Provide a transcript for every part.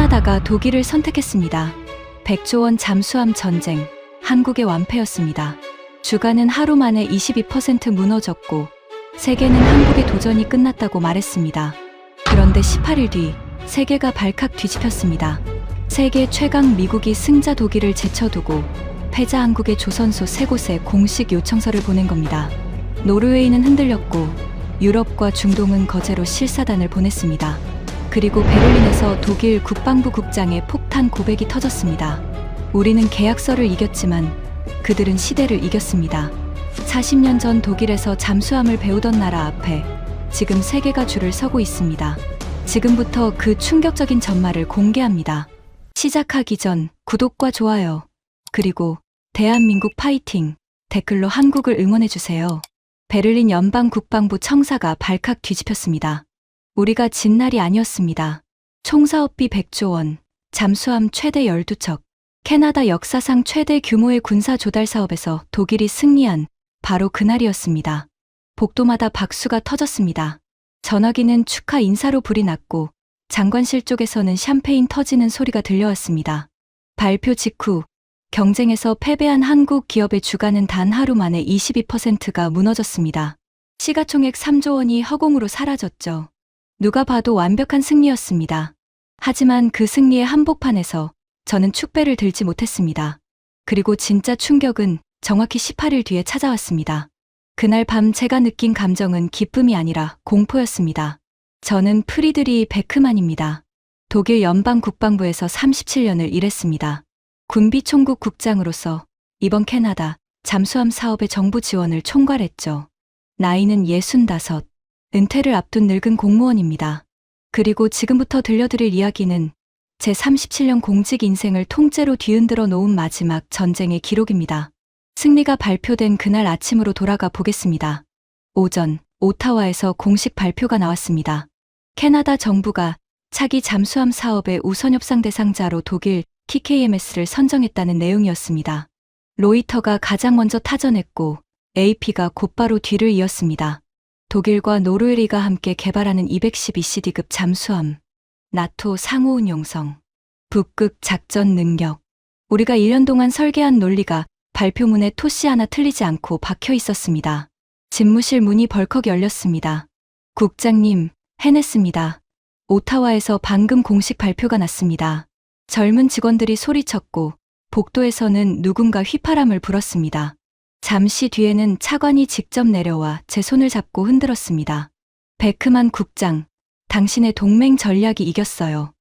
캐나다가 독일을 선택했습니다. 100조 원 잠수함 전쟁, 한국의 완패였습니다. 주가는 하루 만에 22% 무너졌고 세계는 한국의 도전이 끝났다고 말했습니다. 그런데 18일 뒤 세계가 발칵 뒤집혔습니다. 세계 최강 미국이 승자 독일을 제쳐두고 패자 한국의 조선소 3곳에 공식 요청서를 보낸 겁니다. 노르웨이는 흔들렸고 유럽과 중동은 거제로 실사단을 보냈습니다. 그리고 베를린에서 독일 국방부 국장의 폭탄 고백이 터졌습니다. 우리는 계약서를 이겼지만 그들은 시대를 이겼습니다. 40년 전 독일에서 잠수함을 배우던 나라 앞에 지금 세계가 줄을 서고 있습니다. 지금부터 그 충격적인 전말을 공개합니다. 시작하기 전 구독과 좋아요, 그리고 대한민국 파이팅 댓글로 한국을 응원해주세요. 베를린 연방국방부 청사가 발칵 뒤집혔습니다. 우리가 진 날이 아니었습니다. 총사업비 100조 원, 잠수함 최대 12척, 캐나다 역사상 최대 규모의 군사 조달 사업에서 독일이 승리한 바로 그날이었습니다. 복도마다 박수가 터졌습니다. 전화기는 축하 인사로 불이 났고 장관실 쪽에서는 샴페인 터지는 소리가 들려왔습니다. 발표 직후 경쟁에서 패배한 한국 기업의 주가는 단 하루 만에 22%가 무너졌습니다. 시가총액 3조 원이 허공으로 사라졌죠. 누가 봐도 완벽한 승리였습니다. 하지만 그 승리의 한복판에서 저는 축배를 들지 못했습니다. 그리고 진짜 충격은 정확히 18일 뒤에 찾아왔습니다. 그날 밤 제가 느낀 감정은 기쁨이 아니라 공포였습니다. 저는 프리드리 베크만입니다. 독일 연방국방부에서 37년을 일했습니다. 군비총국 국장으로서 이번 캐나다 잠수함 사업의 정부 지원을 총괄했죠. 나이는 65, 은퇴를 앞둔 늙은 공무원입니다. 그리고 지금부터 들려드릴 이야기는 제 37년 공직 인생을 통째로 뒤흔들어 놓은 마지막 전쟁의 기록입니다. 승리가 발표된 그날 아침으로 돌아가 보겠습니다. 오전, 오타와에서 공식 발표가 나왔습니다. 캐나다 정부가 차기 잠수함 사업의 우선 협상 대상자로 독일 TKMS를 선정했다는 내용이었습니다. 로이터가 가장 먼저 타전했고 AP가 곧바로 뒤를 이었습니다. 독일과 노르웨이가 함께 개발하는 212CD급 잠수함, 나토 상호운용성, 북극 작전 능력. 우리가 1년 동안 설계한 논리가 발표문에 토시 하나 틀리지 않고 박혀 있었습니다. 집무실 문이 벌컥 열렸습니다. 국장님, 해냈습니다. 오타와에서 방금 공식 발표가 났습니다. 젊은 직원들이 소리쳤고 복도에서는 누군가 휘파람을 불었습니다. 잠시 뒤에는 차관이 직접 내려와 제 손을 잡고 흔들었습니다. 베크만 국장, 당신의 동맹 전략이 이겼어요.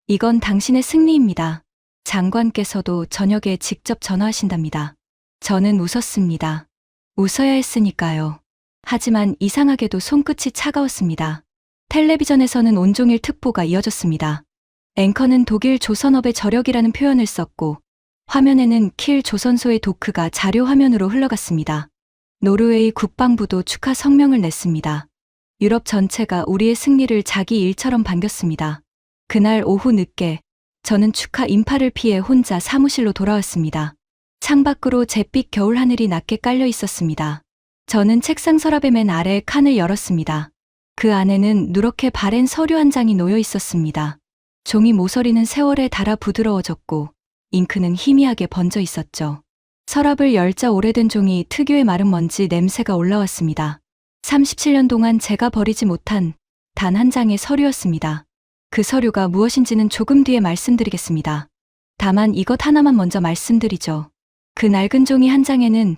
이건 당신의 승리입니다. 장관께서도 저녁에 직접 전화하신답니다. 저는 웃었습니다. 웃어야 했으니까요. 하지만 이상하게도 손끝이 차가웠습니다. 텔레비전에서는 온종일 특보가 이어졌습니다. 앵커는 독일 조선업의 저력이라는 표현을 썼고 화면에는 킬 조선소의 도크가 자료 화면으로 흘러갔습니다. 노르웨이 국방부도 축하 성명을 냈습니다. 유럽 전체가 우리의 승리를 자기 일처럼 반겼습니다. 그날 오후 늦게 저는 축하 인파를 피해 혼자 사무실로 돌아왔습니다. 창밖으로 잿빛 겨울 하늘이 낮게 깔려 있었습니다. 저는 책상 서랍의 맨 아래 칸을 열었습니다. 그 안에는 누렇게 바랜 서류 한 장이 놓여 있었습니다. 종이 모서리는 세월에 닳아 부드러워졌고 잉크는 희미하게 번져 있었죠. 서랍을 열자 오래된 종이 특유의 마른 먼지 냄새가 올라왔습니다. 37년 동안 제가 버리지 못한 단 한 장의 서류였습니다. 그 서류가 무엇인지는 조금 뒤에 말씀드리겠습니다. 다만 이것 하나만 먼저 말씀드리죠. 그 낡은 종이 한 장에는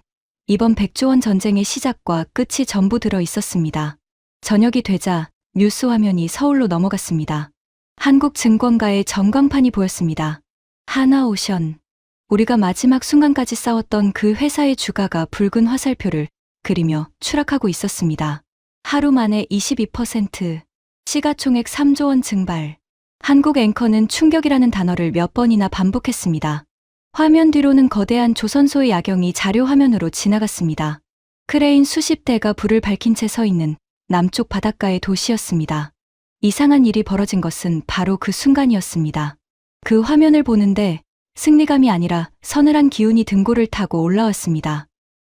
이번 100조 원 전쟁의 시작과 끝이 전부 들어 있었습니다. 저녁이 되자 뉴스 화면이 서울로 넘어갔습니다. 한국증권가의 전광판이 보였습니다. 하나오션. 우리가 마지막 순간까지 싸웠던 그 회사의 주가가 붉은 화살표를 그리며 추락하고 있었습니다. 하루 만에 22%, 시가총액 3조 원 증발. 한국 앵커는 충격이라는 단어를 몇 번이나 반복했습니다. 화면 뒤로는 거대한 조선소의 야경이 자료 화면으로 지나갔습니다. 크레인 수십 대가 불을 밝힌 채 서 있는 남쪽 바닷가의 도시였습니다. 이상한 일이 벌어진 것은 바로 그 순간이었습니다. 그 화면을 보는데 승리감이 아니라 서늘한 기운이 등골을 타고 올라왔습니다.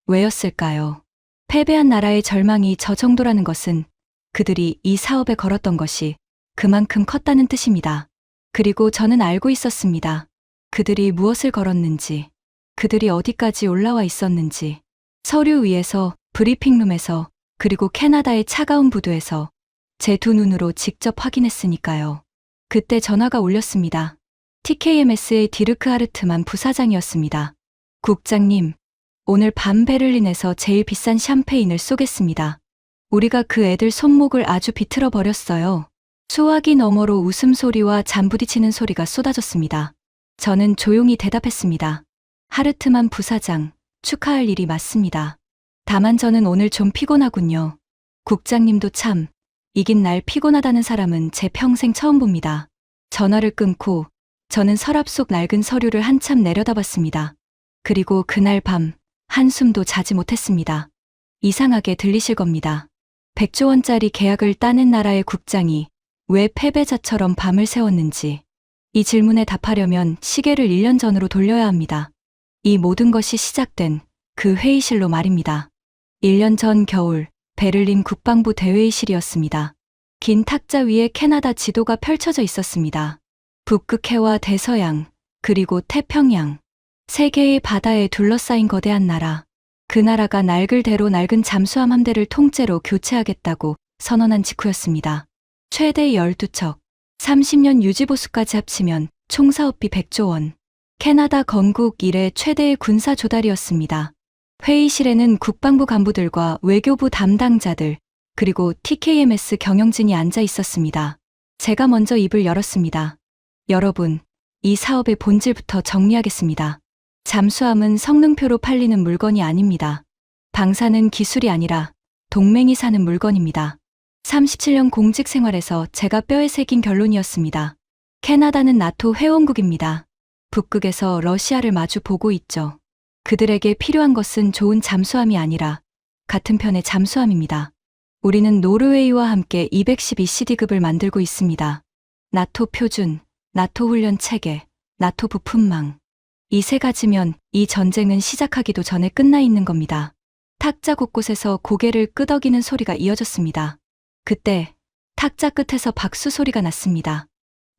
왜였을까요? 패배한 나라의 절망이 저 정도라는 것은 그들이 이 사업에 걸었던 것이 그만큼 컸다는 뜻입니다. 그리고 저는 알고 있었습니다. 그들이 무엇을 걸었는지, 그들이 어디까지 올라와 있었는지, 서류 위에서, 브리핑룸에서, 그리고 캐나다의 차가운 부두에서 제 두 눈으로 직접 확인했으니까요. 그때 전화가 울렸습니다. TKMS의 디르크 하르트만 부사장이었습니다. 국장님, 오늘 밤 베를린에서 제일 비싼 샴페인을 쏘겠습니다. 우리가 그 애들 손목을 아주 비틀어 버렸어요. 수화기 너머로 웃음소리와 잠부딪히는 소리가 쏟아졌습니다. 저는 조용히 대답했습니다. 하르트만 부사장, 축하할 일이 맞습니다. 다만 저는 오늘 좀 피곤하군요. 국장님도 참, 이긴 날 피곤하다는 사람은 제 평생 처음 봅니다. 전화를 끊고 저는 서랍 속 낡은 서류를 한참 내려다봤습니다. 그리고 그날 밤 한숨도 자지 못했습니다. 이상하게 들리실 겁니다. 100조 원짜리 계약을 따낸 나라의 국장이 왜 패배자처럼 밤을 새웠는지, 이 질문에 답하려면 시계를 1년 전으로 돌려야 합니다. 이 모든 것이 시작된 그 회의실로 말입니다. 1년 전 겨울 베를린 국방부 대회의실이었습니다. 긴 탁자 위에 캐나다 지도가 펼쳐져 있었습니다. 북극해와 대서양, 그리고 태평양, 세 개의 바다에 둘러싸인 거대한 나라. 그 나라가 낡을 대로 낡은 잠수함 함대를 통째로 교체하겠다고 선언한 직후였습니다. 최대 12척, 30년 유지보수까지 합치면 총 사업비 100조 원. 캐나다 건국 이래 최대의 군사 조달이었습니다. 회의실에는 국방부 간부들과 외교부 담당자들, 그리고 TKMS 경영진이 앉아 있었습니다. 제가 먼저 입을 열었습니다. 여러분, 이 사업의 본질부터 정리하겠습니다. 잠수함은 성능표로 팔리는 물건이 아닙니다. 방사는 기술이 아니라 동맹이 사는 물건입니다. 37년 공직 생활에서 제가 뼈에 새긴 결론이었습니다. 캐나다는 나토 회원국입니다. 북극에서 러시아를 마주 보고 있죠. 그들에게 필요한 것은 좋은 잠수함이 아니라 같은 편의 잠수함입니다. 우리는 노르웨이와 함께 212CD급을 만들고 있습니다. 나토 표준, 나토 훈련 체계, 나토 부품망. 이 세 가지면 이 전쟁은 시작하기도 전에 끝나 있는 겁니다. 탁자 곳곳에서 고개를 끄덕이는 소리가 이어졌습니다. 그때 탁자 끝에서 박수 소리가 났습니다.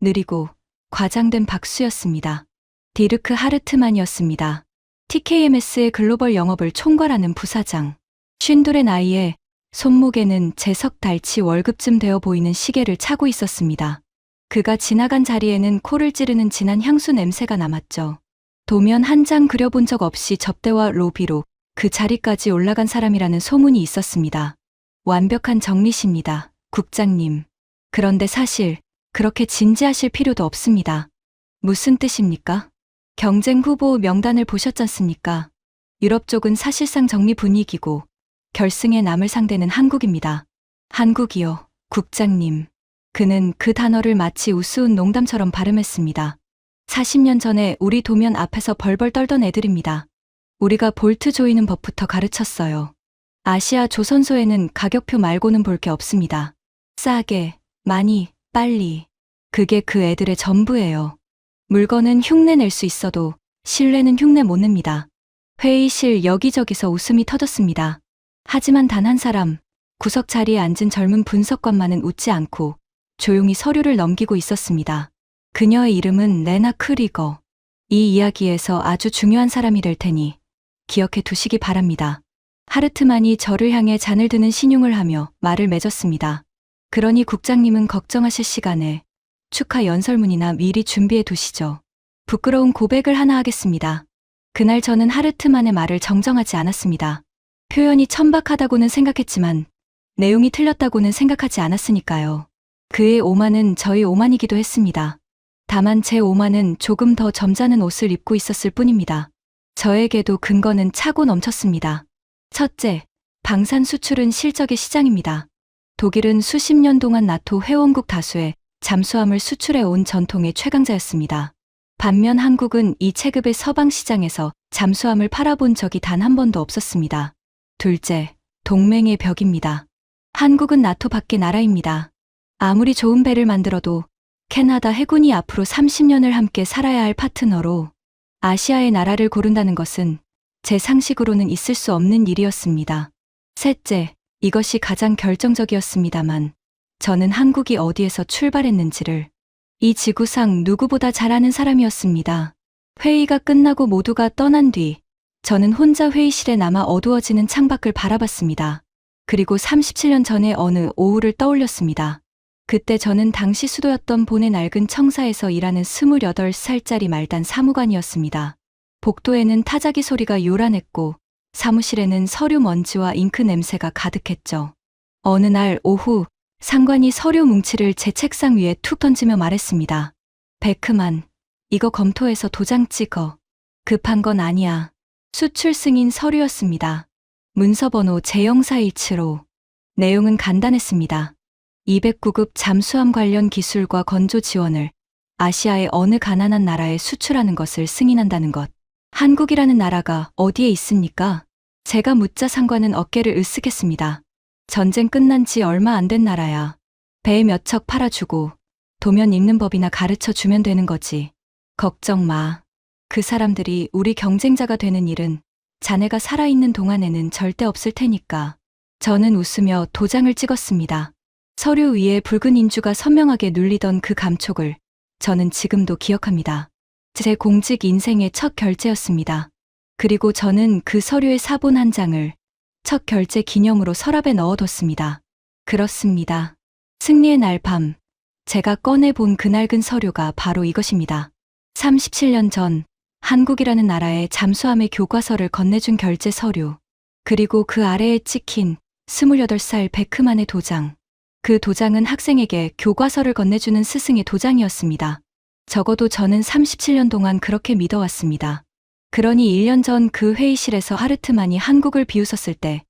느리고 과장된 박수였습니다. 디르크 하르트만이었습니다. TKMS의 글로벌 영업을 총괄하는 부사장. 52의 나이에 손목에는 제 석 달치 월급쯤 되어 보이는 시계를 차고 있었습니다. 그가 지나간 자리에는 코를 찌르는 진한 향수 냄새가 남았죠. 도면 한 장 그려본 적 없이 접대와 로비로 그 자리까지 올라간 사람이라는 소문이 있었습니다. 완벽한 정리십니다, 국장님. 그런데 사실 그렇게 진지하실 필요도 없습니다. 무슨 뜻입니까? 경쟁 후보 명단을 보셨잖습니까? 유럽 쪽은 사실상 정리 분위기고 결승에 남을 상대는 한국입니다. 한국이요, 국장님. 그는 그 단어를 마치 우스운 농담처럼 발음했습니다. 40년 전에 우리 도면 앞에서 벌벌 떨던 애들입니다. 우리가 볼트 조이는 법부터 가르쳤어요. 아시아 조선소에는 가격표 말고는 볼 게 없습니다. 싸게, 많이, 빨리. 그게 그 애들의 전부예요. 물건은 흉내 낼 수 있어도 신뢰는 흉내 못 냅니다. 회의실 여기저기서 웃음이 터졌습니다. 하지만 단 한 사람, 구석 자리에 앉은 젊은 분석관만은 웃지 않고 조용히 서류를 넘기고 있었습니다. 그녀의 이름은 레나 크리거. 이 이야기에서 아주 중요한 사람이 될 테니 기억해 두시기 바랍니다. 하르트만이 저를 향해 잔을 드는 신용을 하며 말을 맺었습니다. 그러니 국장님은 걱정하실 시간에 축하 연설문이나 미리 준비해 두시죠. 부끄러운 고백을 하나 하겠습니다. 그날 저는 하르트만의 말을 정정하지 않았습니다. 표현이 천박하다고는 생각했지만 내용이 틀렸다고는 생각하지 않았으니까요. 그의 오만은 저희 오만이기도 했습니다. 다만 제 오만은 조금 더 점잖은 옷을 입고 있었을 뿐입니다. 저에게도 근거는 차고 넘쳤습니다. 첫째, 방산 수출은 실적의 시장입니다. 독일은 수십 년 동안 나토 회원국 다수에 잠수함을 수출해 온 전통의 최강자였습니다. 반면 한국은 이 체급의 서방 시장에서 잠수함을 팔아본 적이 단 한 번도 없었습니다. 둘째, 동맹의 벽입니다. 한국은 나토 밖의 나라입니다. 아무리 좋은 배를 만들어도 캐나다 해군이 앞으로 30년을 함께 살아야 할 파트너로 아시아의 나라를 고른다는 것은 제 상식으로는 있을 수 없는 일이었습니다. 셋째, 이것이 가장 결정적이었습니다만 저는 한국이 어디에서 출발했는지를 이 지구상 누구보다 잘 아는 사람이었습니다. 회의가 끝나고 모두가 떠난 뒤 저는 혼자 회의실에 남아 어두워지는 창밖을 바라봤습니다. 그리고 37년 전의 어느 오후를 떠올렸습니다. 그때 저는 당시 수도였던 본의 낡은 청사에서 일하는 28살짜리 말단 사무관이었습니다. 복도에는 타자기 소리가 요란했고 사무실에는 서류 먼지와 잉크 냄새가 가득했죠. 어느 날 오후 상관이 서류 뭉치를 제 책상 위에 툭 던지며 말했습니다. 베크만, 이거 검토해서 도장 찍어. 급한 건 아니야. 수출 승인 서류였습니다. 문서번호 제0417호. 내용은 간단했습니다. 209급 잠수함 관련 기술과 건조 지원을 아시아의 어느 가난한 나라에 수출하는 것을 승인한다는 것. 한국이라는 나라가 어디에 있습니까? 제가 묻자 상관은 어깨를 으쓱했습니다. 전쟁 끝난 지 얼마 안 된 나라야. 배 몇 척 팔아주고 도면 읽는 법이나 가르쳐 주면 되는 거지. 걱정 마. 그 사람들이 우리 경쟁자가 되는 일은 자네가 살아있는 동안에는 절대 없을 테니까. 저는 웃으며 도장을 찍었습니다. 서류 위에 붉은 인주가 선명하게 눌리던 그 감촉을 저는 지금도 기억합니다. 제 공직 인생의 첫 결제였습니다. 그리고 저는 그 서류의 사본 한 장을 첫 결제 기념으로 서랍에 넣어뒀습니다. 그렇습니다. 승리의 날 밤, 제가 꺼내본 그 낡은 서류가 바로 이것입니다. 37년 전 한국이라는 나라에 잠수함의 교과서를 건네준 결제 서류, 그리고 그 아래에 찍힌 28살 베크만의 도장. 그 도장은 학생에게 교과서를 건네주는 스승의 도장이었습니다. 적어도 저는 37년 동안 그렇게 믿어왔습니다. 그러니 1년 전 그 회의실에서 하르트만이 한국을 비웃었을 때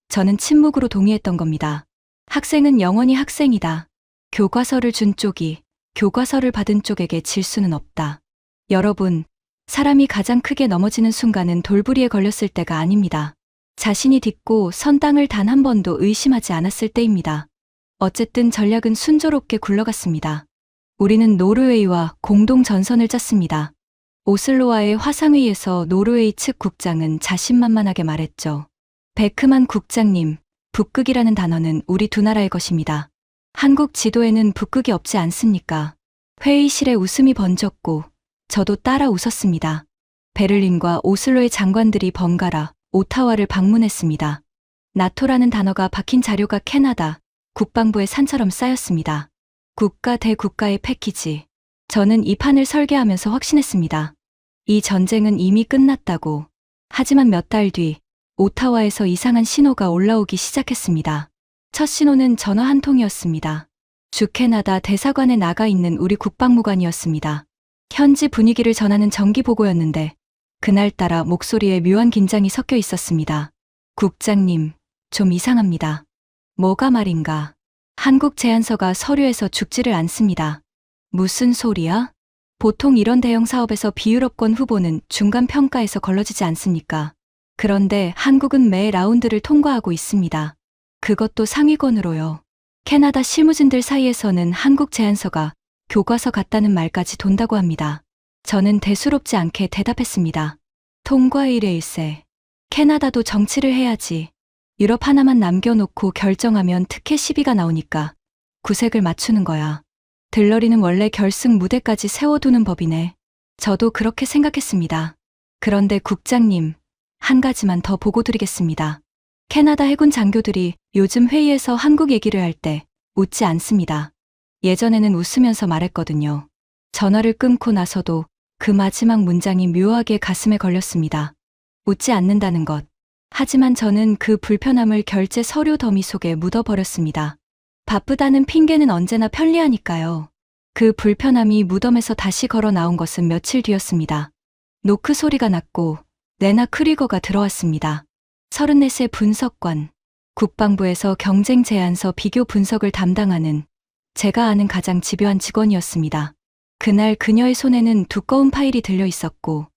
저는 침묵으로 동의했던 겁니다. 학생은 영원히 학생이다. 교과서를 준 쪽이 교과서를 받은 쪽에게 질 수는 없다. 여러분, 사람이 가장 크게 넘어지는 순간은 돌부리에 걸렸을 때가 아닙니다. 자신이 딛고 선 땅을 단 한 번도 의심하지 않았을 때입니다. 어쨌든 전략은 순조롭게 굴러갔습니다. 우리는 노르웨이와 공동 전선을 짰습니다. 오슬로와의 화상회의에서 노르웨이 측 국장은 자신만만하게 말했죠. 베크만 국장님, 북극이라는 단어는 우리 두 나라의 것입니다. 한국 지도에는 북극이 없지 않습니까? 회의실에 웃음이 번졌고 저도 따라 웃었습니다. 베를린과 오슬로의 장관들이 번갈아 오타와를 방문했습니다. 나토라는 단어가 박힌 자료가 캐나다 국방부의 산처럼 쌓였습니다. 국가 대 국가의 패키지. 저는 이 판을 설계하면서 확신했습니다. 이 전쟁은 이미 끝났다고. 하지만 몇 달 뒤 오타와에서 이상한 신호가 올라오기 시작했습니다. 첫 신호는 전화 한 통이었습니다. 주 캐나다 대사관에 나가 있는 우리 국방무관이었습니다. 현지 분위기를 전하는 정기 보고였는데 그날따라 목소리에 묘한 긴장이 섞여 있었습니다. 국장님, 좀 이상합니다. 뭐가 말인가? 한국 제안서가 서류에서 죽지를 않습니다. 무슨 소리야? 보통 이런 대형 사업에서 비유럽권 후보는 중간 평가에서 걸러지지 않습니까? 그런데 한국은 매 라운드를 통과하고 있습니다. 그것도 상위권으로요. 캐나다 실무진들 사이에서는 한국 제안서가 교과서 같다는 말까지 돈다고 합니다. 저는 대수롭지 않게 대답했습니다. 통과의 일일세. 캐나다도 정치를 해야지. 유럽 하나만 남겨놓고 결정하면 특혜 시비가 나오니까 구색을 맞추는 거야. 들러리는 원래 결승 무대까지 세워두는 법이네. 저도 그렇게 생각했습니다. 그런데 국장님, 한 가지만 더 보고 드리겠습니다. 캐나다 해군 장교들이 요즘 회의에서 한국 얘기를 할 때 웃지 않습니다. 예전에는 웃으면서 말했거든요. 전화를 끊고 나서도 그 마지막 문장이 묘하게 가슴에 걸렸습니다. 웃지 않는다는 것. 하지만 저는 그 불편함을 결제 서류 더미 속에 묻어버렸습니다. 바쁘다는 핑계는 언제나 편리하니까요. 그 불편함이 무덤에서 다시 걸어 나온 것은 며칠 뒤였습니다. 노크 소리가 났고 레나 크리거가 들어왔습니다. 34세 분석관. 국방부에서 경쟁 제안서 비교 분석을 담당하는 제가 아는 가장 집요한 직원이었습니다. 그날 그녀의 손에는 두꺼운 파일이 들려 있었고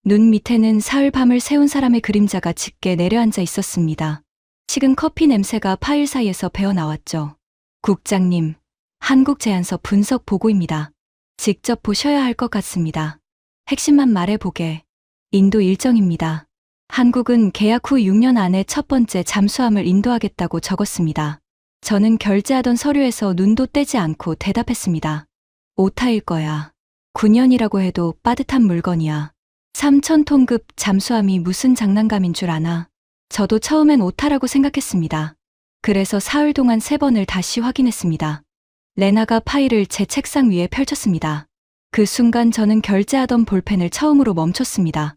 눈 밑에는 사흘 밤을 새운 사람의 그림자가 짙게 내려앉아 있었습니다. 식은 커피 냄새가 파일 사이에서 배어나왔죠. 국장님, 한국 제안서 분석 보고입니다. 직접 보셔야 할 것 같습니다. 핵심만 말해보게. 인도 일정입니다. 한국은 계약 후 6년 안에 첫 번째 잠수함을 인도하겠다고 적었습니다. 저는 결제하던 서류에서 눈도 떼지 않고 대답했습니다. 오타일 거야. 9년이라고 해도 빠듯한 물건이야. 3,000톤급 잠수함이 무슨 장난감인 줄 아나. 저도 처음엔 오타라고 생각했습니다. 그래서 사흘 동안 3번을 다시 확인했습니다. 레나가 파일을 제 책상 위에 펼쳤습니다. 그 순간 저는 결제하던 볼펜을 처음으로 멈췄습니다.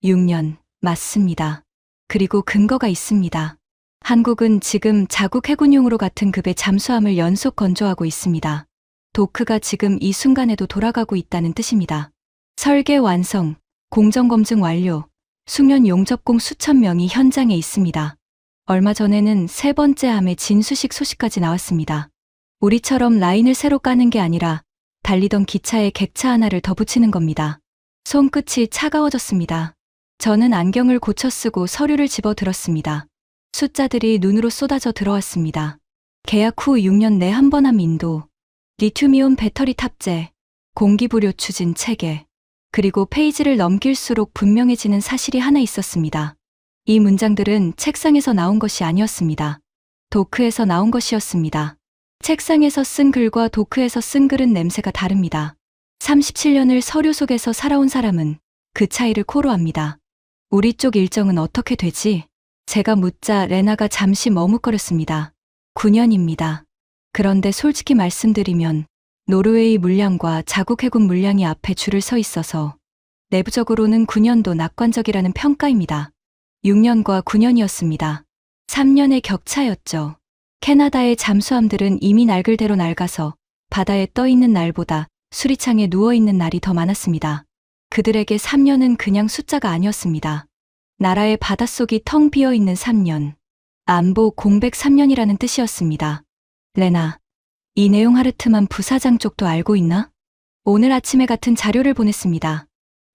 6년, 맞습니다. 그리고 근거가 있습니다. 한국은 지금 자국 해군용으로 같은 급의 잠수함을 연속 건조하고 있습니다. 도크가 지금 이 순간에도 돌아가고 있다는 뜻입니다. 설계 완성, 공정검증 완료, 숙련 용접공 수천 명이 현장에 있습니다. 얼마 전에는 3번째 함의 진수식 소식까지 나왔습니다. 우리처럼 라인을 새로 까는 게 아니라 달리던 기차에 객차 하나를 더 붙이는 겁니다. 손끝이 차가워졌습니다. 저는 안경을 고쳐 쓰고 서류를 집어 들었습니다. 숫자들이 눈으로 쏟아져 들어왔습니다. 계약 후 6년 내 한 번 함 인도, 리튬이온 배터리 탑재, 공기부료 추진 체계, 그리고 페이지를 넘길수록 분명해지는 사실이 하나 있었습니다. 이 문장들은 책상에서 나온 것이 아니었습니다. 도크에서 나온 것이었습니다. 책상에서 쓴 글과 도크에서 쓴 글은 냄새가 다릅니다. 37년을 서류 속에서 살아온 사람은 그 차이를 코로 압니다. 우리 쪽 일정은 어떻게 되지? 제가 묻자 레나가 잠시 머뭇거렸습니다. 9년입니다. 그런데 솔직히 말씀드리면 노르웨이 물량과 자국 해군 물량이 앞에 줄을 서 있어서 내부적으로는 9년도 낙관적이라는 평가입니다. 6년과 9년이었습니다. 3년의 격차였죠. 캐나다의 잠수함들은 이미 낡을대로 낡아서 바다에 떠 있는 날보다 수리창에 누워 있는 날이 더 많았습니다. 그들에게 3년은 그냥 숫자가 아니었습니다. 나라의 바닷속이 텅 비어 있는 3년. 안보 공백 3년이라는 뜻이었습니다. 레나, 이 내용 하르트만 부사장 쪽도 알고 있나? 오늘 아침에 같은 자료를 보냈습니다.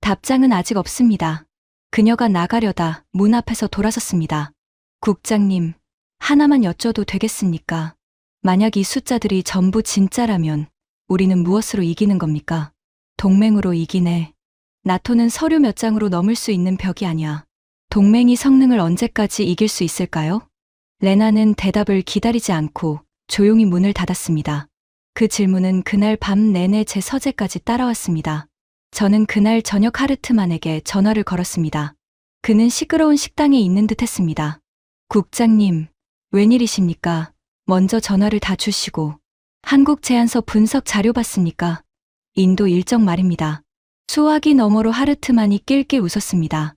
답장은 아직 없습니다. 그녀가 나가려다 문 앞에서 돌아섰습니다. 국장님, 하나만 여쭤도 되겠습니까? 만약 이 숫자들이 전부 진짜라면 우리는 무엇으로 이기는 겁니까? 동맹으로 이기네. 나토는 서류 몇 장으로 넘을 수 있는 벽이 아니야. 동맹이 성능을 언제까지 이길 수 있을까요? 레나는 대답을 기다리지 않고 조용히 문을 닫았습니다. 그 질문은 그날 밤 내내 제 서재까지 따라왔습니다. 저는 그날 저녁 하르트만에게 전화를 걸었습니다. 그는 시끄러운 식당에 있는 듯 했습니다. 국장님, 웬일이십니까? 먼저 전화를 다 주시고. 한국 제안서 분석 자료 봤습니까? 인도 일정 말입니다. 수화기 너머로 하르트만이 낄낄 웃었습니다.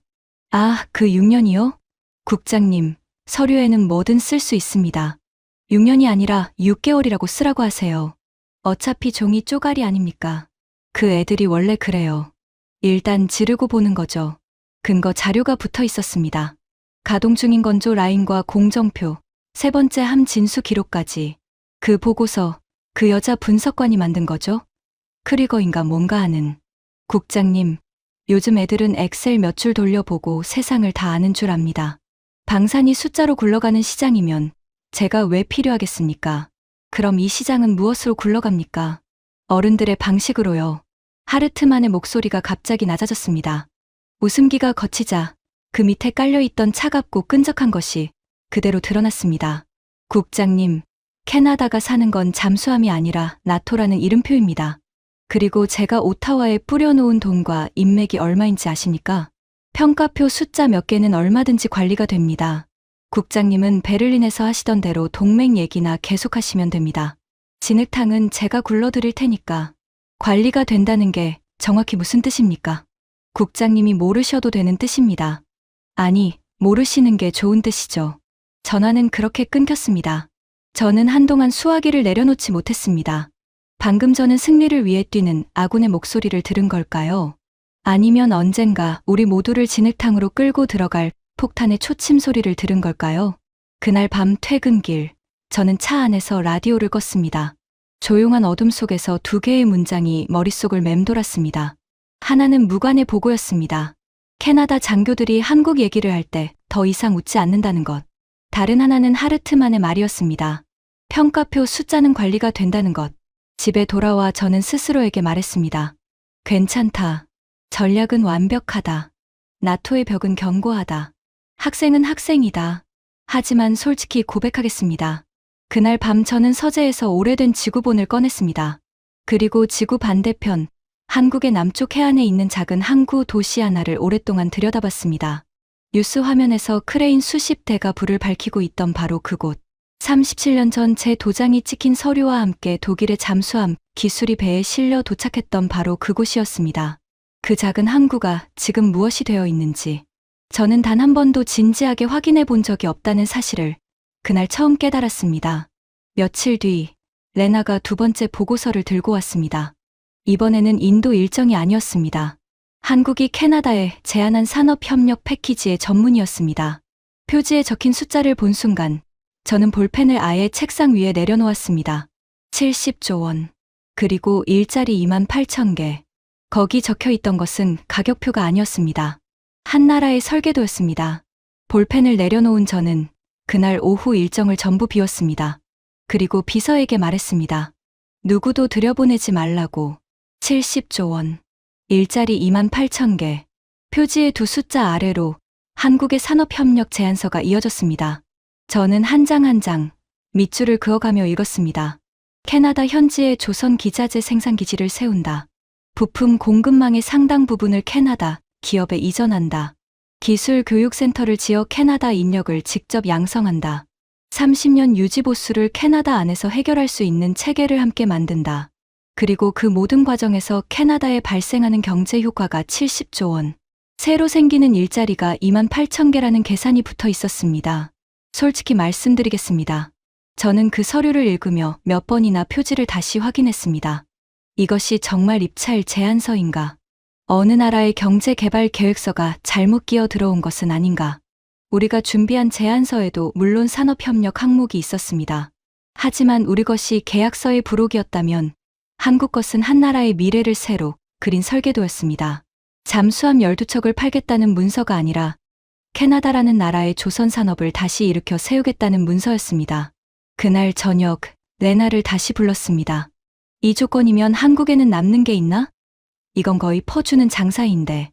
아, 그 6년이요? 국장님, 서류에는 뭐든 쓸 수 있습니다. 6년이 아니라 6개월이라고 쓰라고 하세요. 어차피 종이 쪼가리 아닙니까? 그 애들이 원래 그래요. 일단 지르고 보는 거죠. 근거 자료가 붙어 있었습니다. 가동 중인 건조 라인과 공정표, 3번째 함 진수 기록까지. 그 보고서, 그 여자 분석관이 만든 거죠? 크리거인가 뭔가 하는. 국장님, 요즘 애들은 엑셀 몇 줄 돌려보고 세상을 다 아는 줄 압니다. 방산이 숫자로 굴러가는 시장이면 제가 왜 필요하겠습니까? 그럼 이 시장은 무엇으로 굴러갑니까? 어른들의 방식으로요. 하르트만의 목소리가 갑자기 낮아졌습니다. 웃음기가 거치자 그 밑에 깔려있던 차갑고 끈적한 것이 그대로 드러났습니다. 국장님, 캐나다가 사는 건 잠수함이 아니라 나토라는 이름표입니다. 그리고 제가 오타와에 뿌려놓은 돈과 인맥이 얼마인지 아십니까? 평가표 숫자 몇 개는 얼마든지 관리가 됩니다. 국장님은 베를린에서 하시던 대로 동맹 얘기나 계속하시면 됩니다. 진흙탕은 제가 굴러드릴 테니까. 관리가 된다는 게 정확히 무슨 뜻입니까? 국장님이 모르셔도 되는 뜻입니다. 아니, 모르시는 게 좋은 뜻이죠. 전화는 그렇게 끊겼습니다. 저는 한동안 수화기를 내려놓지 못했습니다. 방금 전은 승리를 위해 뛰는 아군의 목소리를 들은 걸까요? 아니면 언젠가 우리 모두를 진흙탕으로 끌고 들어갈 폭탄의 초침 소리를 들은 걸까요? 그날 밤 퇴근길, 저는 차 안에서 라디오를 껐습니다. 조용한 어둠 속에서 2개의 문장이 머릿속을 맴돌았습니다. 하나는 무관의 보고였습니다. 캐나다 장교들이 한국 얘기를 할 때 더 이상 웃지 않는다는 것. 다른 하나는 하르트만의 말이었습니다. 평가표 숫자는 관리가 된다는 것. 집에 돌아와 저는 스스로에게 말했습니다. 괜찮다. 전략은 완벽하다. 나토의 벽은 견고하다. 학생은 학생이다. 하지만 솔직히 고백하겠습니다. 그날 밤 저는 서재에서 오래된 지구본을 꺼냈습니다. 그리고 지구 반대편, 한국의 남쪽 해안에 있는 작은 항구 도시 하나를 오랫동안 들여다봤습니다. 뉴스 화면에서 크레인 수십 대가 불을 밝히고 있던 바로 그곳. 37년 전 제 도장이 찍힌 서류와 함께 독일의 잠수함 기술이 배에 실려 도착했던 바로 그곳이었습니다. 그 작은 항구가 지금 무엇이 되어 있는지 저는 단 한 번도 진지하게 확인해 본 적이 없다는 사실을 그날 처음 깨달았습니다. 며칠 뒤 레나가 두 번째 보고서를 들고 왔습니다. 이번에는 인도 일정이 아니었습니다. 한국이 캐나다에 제안한 산업협력 패키지의 전문이었습니다. 표지에 적힌 숫자를 본 순간 저는 볼펜을 아예 책상 위에 내려놓았습니다. 70조 원. 그리고 일자리 28,000개. 거기 적혀 있던 것은 가격표가 아니었습니다. 한 나라의 설계도였습니다. 볼펜을 내려놓은 저는 그날 오후 일정을 전부 비웠습니다. 그리고 비서에게 말했습니다. 누구도 들여보내지 말라고. 70조 원. 일자리 28,000개. 표지의 두 숫자 아래로 한국의 산업협력 제안서가 이어졌습니다. 저는 한 장 한 장 밑줄을 그어가며 읽었습니다. 캐나다 현지에 조선 기자재 생산 기지를 세운다. 부품 공급망의 상당 부분을 캐나다 기업에 이전한다. 기술 교육센터를 지어 캐나다 인력을 직접 양성한다. 30년 유지 보수를 캐나다 안에서 해결할 수 있는 체계를 함께 만든다. 그리고 그 모든 과정에서 캐나다에 발생하는 경제 효과가 70조 원. 새로 생기는 일자리가 28,000개라는 계산이 붙어 있었습니다. 솔직히 말씀드리겠습니다. 저는 그 서류를 읽으며 몇 번이나 표지를 다시 확인했습니다. 이것이 정말 입찰 제안서인가? 어느 나라의 경제개발 계획서가 잘못 끼어 들어온 것은 아닌가? 우리가 준비한 제안서에도 물론 산업협력 항목이 있었습니다. 하지만 우리 것이 계약서의 부록이었다면 한국 것은 한 나라의 미래를 새로 그린 설계도였습니다. 잠수함 12척을 팔겠다는 문서가 아니라 캐나다라는 나라의 조선 산업을 다시 일으켜 세우겠다는 문서였습니다. 그날 저녁 레나를 다시 불렀습니다. 이 조건이면 한국에는 남는 게 있나? 이건 거의 퍼주는 장사인데.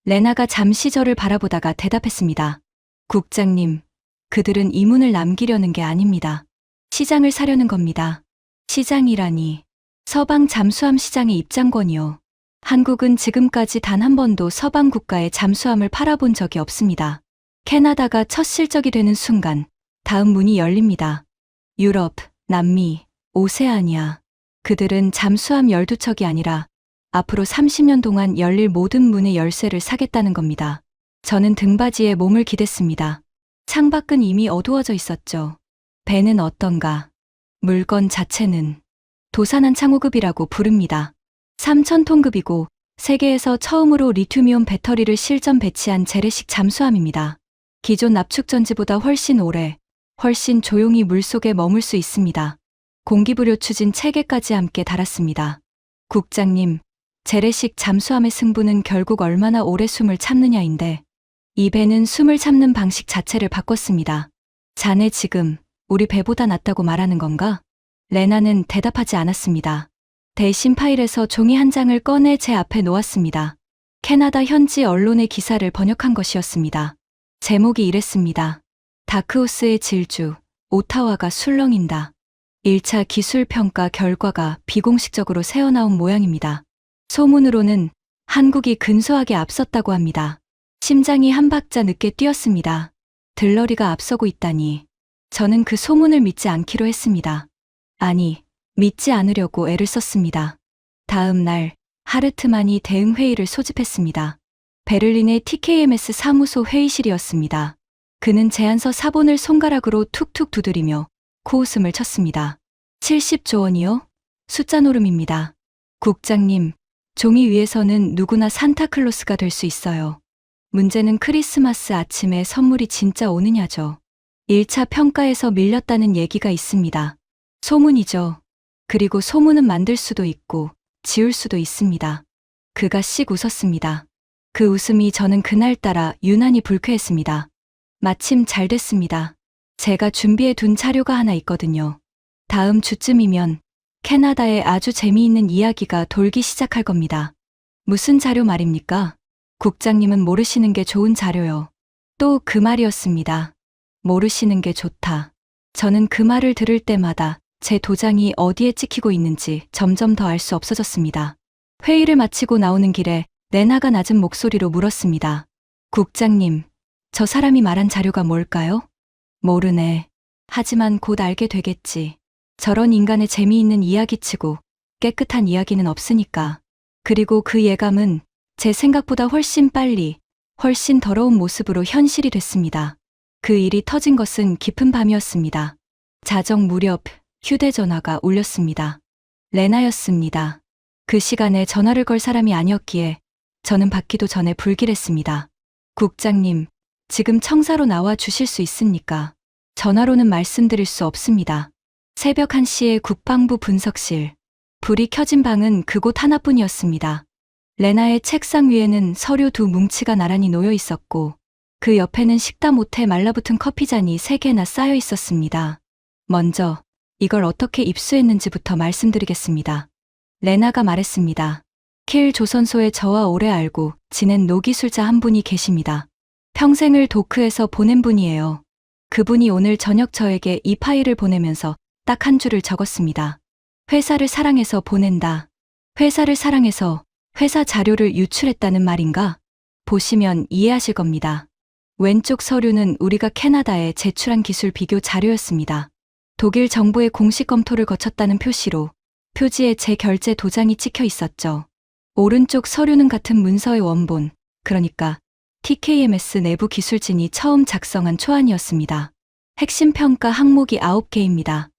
레나가 잠시 저를 바라보다가 대답했습니다. 국장님, 그들은 이문을 남기려는 게 아닙니다. 시장을 사려는 겁니다. 시장이라니. 서방 잠수함 시장의 입장권이요. 한국은 지금까지 단 한 번도 서방 국가에 잠수함을 팔아본 적이 없습니다. 캐나다가 첫 실적이 되는 순간 다음 문이 열립니다. 유럽, 남미, 오세아니아. 그들은 잠수함 12척이 아니라 앞으로 30년 동안 열릴 모든 문의 열쇠를 사겠다는 겁니다. 저는 등받이에 몸을 기댔습니다. 창밖은 이미 어두워져 있었죠. 배는 어떤가? 물건 자체는 도산한 창호급이라고 부릅니다. 3,000톤급이고 세계에서 처음으로 리튬이온 배터리를 실전 배치한 재래식 잠수함입니다. 기존 납축전지보다 훨씬 오래, 훨씬 조용히 물속에 머물 수 있습니다. 공기부료 추진 체계까지 함께 달았습니다. 국장님, 재래식 잠수함의 승부는 결국 얼마나 오래 숨을 참느냐인데 이 배는 숨을 참는 방식 자체를 바꿨습니다. 자네 지금 우리 배보다 낫다고 말하는 건가? 레나는 대답하지 않았습니다. 대신 파일에서 종이 한 장을 꺼내 제 앞에 놓았습니다. 캐나다 현지 언론의 기사를 번역한 것이었습니다. 제목이 이랬습니다. 다크호스의 질주, 오타와가 술렁인다. 1차 기술평가 결과가 비공식적으로 새어나온 모양입니다. 소문으로는 한국이 근소하게 앞섰다고 합니다. 심장이 한 박자 늦게 뛰었습니다. 들러리가 앞서고 있다니. 저는 그 소문을 믿지 않기로 했습니다. 아니, 믿지 않으려고 애를 썼습니다. 다음 날 하르트만이 대응회의를 소집했습니다. 베를린의 TKMS 사무소 회의실이었습니다. 그는 제안서 사본을 손가락으로 툭툭 두드리며 코웃음을 쳤습니다. 70조 원이요? 숫자 노름입니다. 국장님, 종이 위에서는 누구나 산타클로스가 될 수 있어요. 문제는 크리스마스 아침에 선물이 진짜 오느냐죠. 1차 평가에서 밀렸다는 얘기가 있습니다. 소문이죠. 그리고 소문은 만들 수도 있고 지울 수도 있습니다. 그가 씩 웃었습니다. 그 웃음이 저는 그날따라 유난히 불쾌했습니다. 마침 잘 됐습니다. 제가 준비해 둔 자료가 하나 있거든요. 다음 주쯤이면 캐나다에 아주 재미있는 이야기가 돌기 시작할 겁니다. 무슨 자료 말입니까? 국장님은 모르시는 게 좋은 자료요. 또 그 말이었습니다. 모르시는 게 좋다. 저는 그 말을 들을 때마다 제 도장이 어디에 찍히고 있는지 점점 더 알 수 없어졌습니다. 회의를 마치고 나오는 길에 레나가 낮은 목소리로 물었습니다. 국장님, 저 사람이 말한 자료가 뭘까요? 모르네. 하지만 곧 알게 되겠지. 저런 인간의 재미있는 이야기치고 깨끗한 이야기는 없으니까. 그리고 그 예감은 제 생각보다 훨씬 빨리, 훨씬 더러운 모습으로 현실이 됐습니다. 그 일이 터진 것은 깊은 밤이었습니다. 자정 무렵 휴대전화가 울렸습니다. 레나였습니다. 그 시간에 전화를 걸 사람이 아니었기에 저는 받기도 전에 불길했습니다. 국장님, 지금 청사로 나와 주실 수 있습니까? 전화로는 말씀드릴 수 없습니다. 새벽 1시에 국방부 분석실. 불이 켜진 방은 그곳 하나뿐이었습니다. 레나의 책상 위에는 서류 2뭉치가 나란히 놓여 있었고 그 옆에는 식다 못해 말라붙은 커피잔이 3개나 쌓여 있었습니다. 먼저 이걸 어떻게 입수했는지부터 말씀드리겠습니다. 레나가 말했습니다. 킬 조선소에 저와 오래 알고 지낸 노기술자 한 분이 계십니다. 평생을 도크에서 보낸 분이에요. 그분이 오늘 저녁 저에게 이 파일을 보내면서 딱 한 줄을 적었습니다. 회사를 사랑해서 보낸다. 회사를 사랑해서 회사 자료를 유출했다는 말인가? 보시면 이해하실 겁니다. 왼쪽 서류는 우리가 캐나다에 제출한 기술 비교 자료였습니다. 독일 정부의 공식 검토를 거쳤다는 표시로 표지에 제 결제 도장이 찍혀 있었죠. 오른쪽 서류는 같은 문서의 원본, 그러니까 TKMS 내부 기술진이 처음 작성한 초안이었습니다. 핵심 평가 항목이 9개입니다.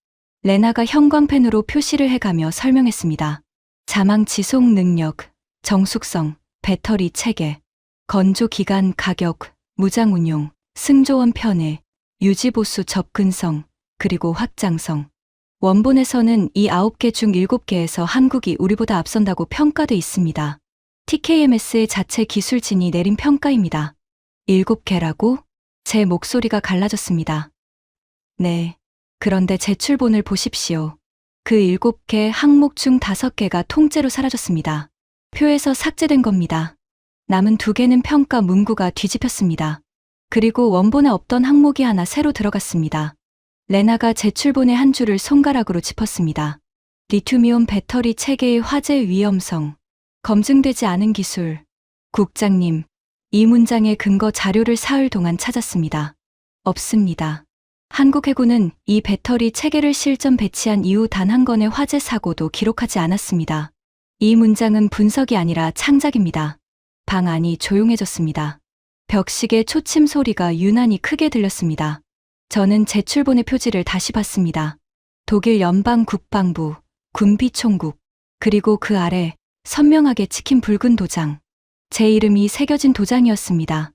레나가 형광펜으로 표시를 해가며 설명했습니다. 자망 지속 능력, 정숙성, 배터리 체계, 건조 기간 가격, 무장 운용, 승조원 편애, 유지보수 접근성, 그리고 확장성. 원본에서는 이 9개 중 7개에서 한국이 우리보다 앞선다고 평가돼 있습니다. TKMS의 자체 기술진이 내린 평가입니다. 7개라고? 제 목소리가 갈라졌습니다. 네. 그런데 제출본을 보십시오. 그 7개 항목 중 5개가 통째로 사라졌습니다. 표에서 삭제된 겁니다. 남은 2개는 평가 문구가 뒤집혔습니다. 그리고 원본에 없던 항목이 하나 새로 들어갔습니다. 레나가 제출본의 한 줄을 손가락으로 짚었습니다. 리튬이온 배터리 체계의 화재 위험성. 검증되지 않은 기술. 국장님, 이 문장의 근거 자료를 사흘 동안 찾았습니다. 없습니다. 한국 해군은 이 배터리 체계를 실전 배치한 이후 단 한 건의 화재 사고도 기록하지 않았습니다. 이 문장은 분석이 아니라 창작입니다. 방 안이 조용해졌습니다. 벽식의 초침 소리가 유난히 크게 들렸습니다. 저는 제출본의 표지를 다시 봤습니다. 독일 연방 국방부, 군비총국, 그리고 그 아래 선명하게 찍힌 붉은 도장. 제 이름이 새겨진 도장이었습니다.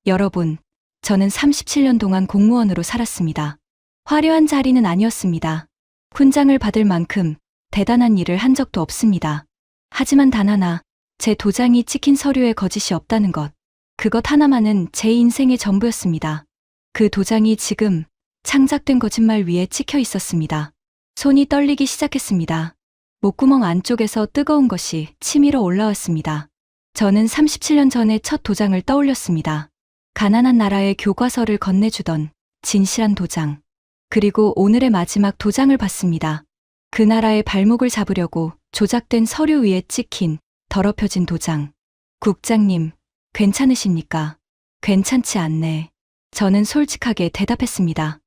여러분, 저는 37년 동안 공무원으로 살았습니다. 화려한 자리는 아니었습니다. 훈장을 받을 만큼 대단한 일을 한 적도 없습니다. 하지만 단 하나, 제 도장이 찍힌 서류에 거짓이 없다는 것. 그것 하나만은 제 인생의 전부였습니다. 그 도장이 지금 창작된 거짓말 위에 찍혀 있었습니다. 손이 떨리기 시작했습니다. 목구멍 안쪽에서 뜨거운 것이 치밀어 올라왔습니다. 저는 37년 전에 첫 도장을 떠올렸습니다. 가난한 나라의 교과서를 건네주던 진실한 도장. 그리고 오늘의 마지막 도장을 봤습니다. 그 나라의 발목을 잡으려고 조작된 서류 위에 찍힌 더럽혀진 도장. 국장님, 괜찮으십니까? 괜찮지 않네. 저는 솔직하게 대답했습니다.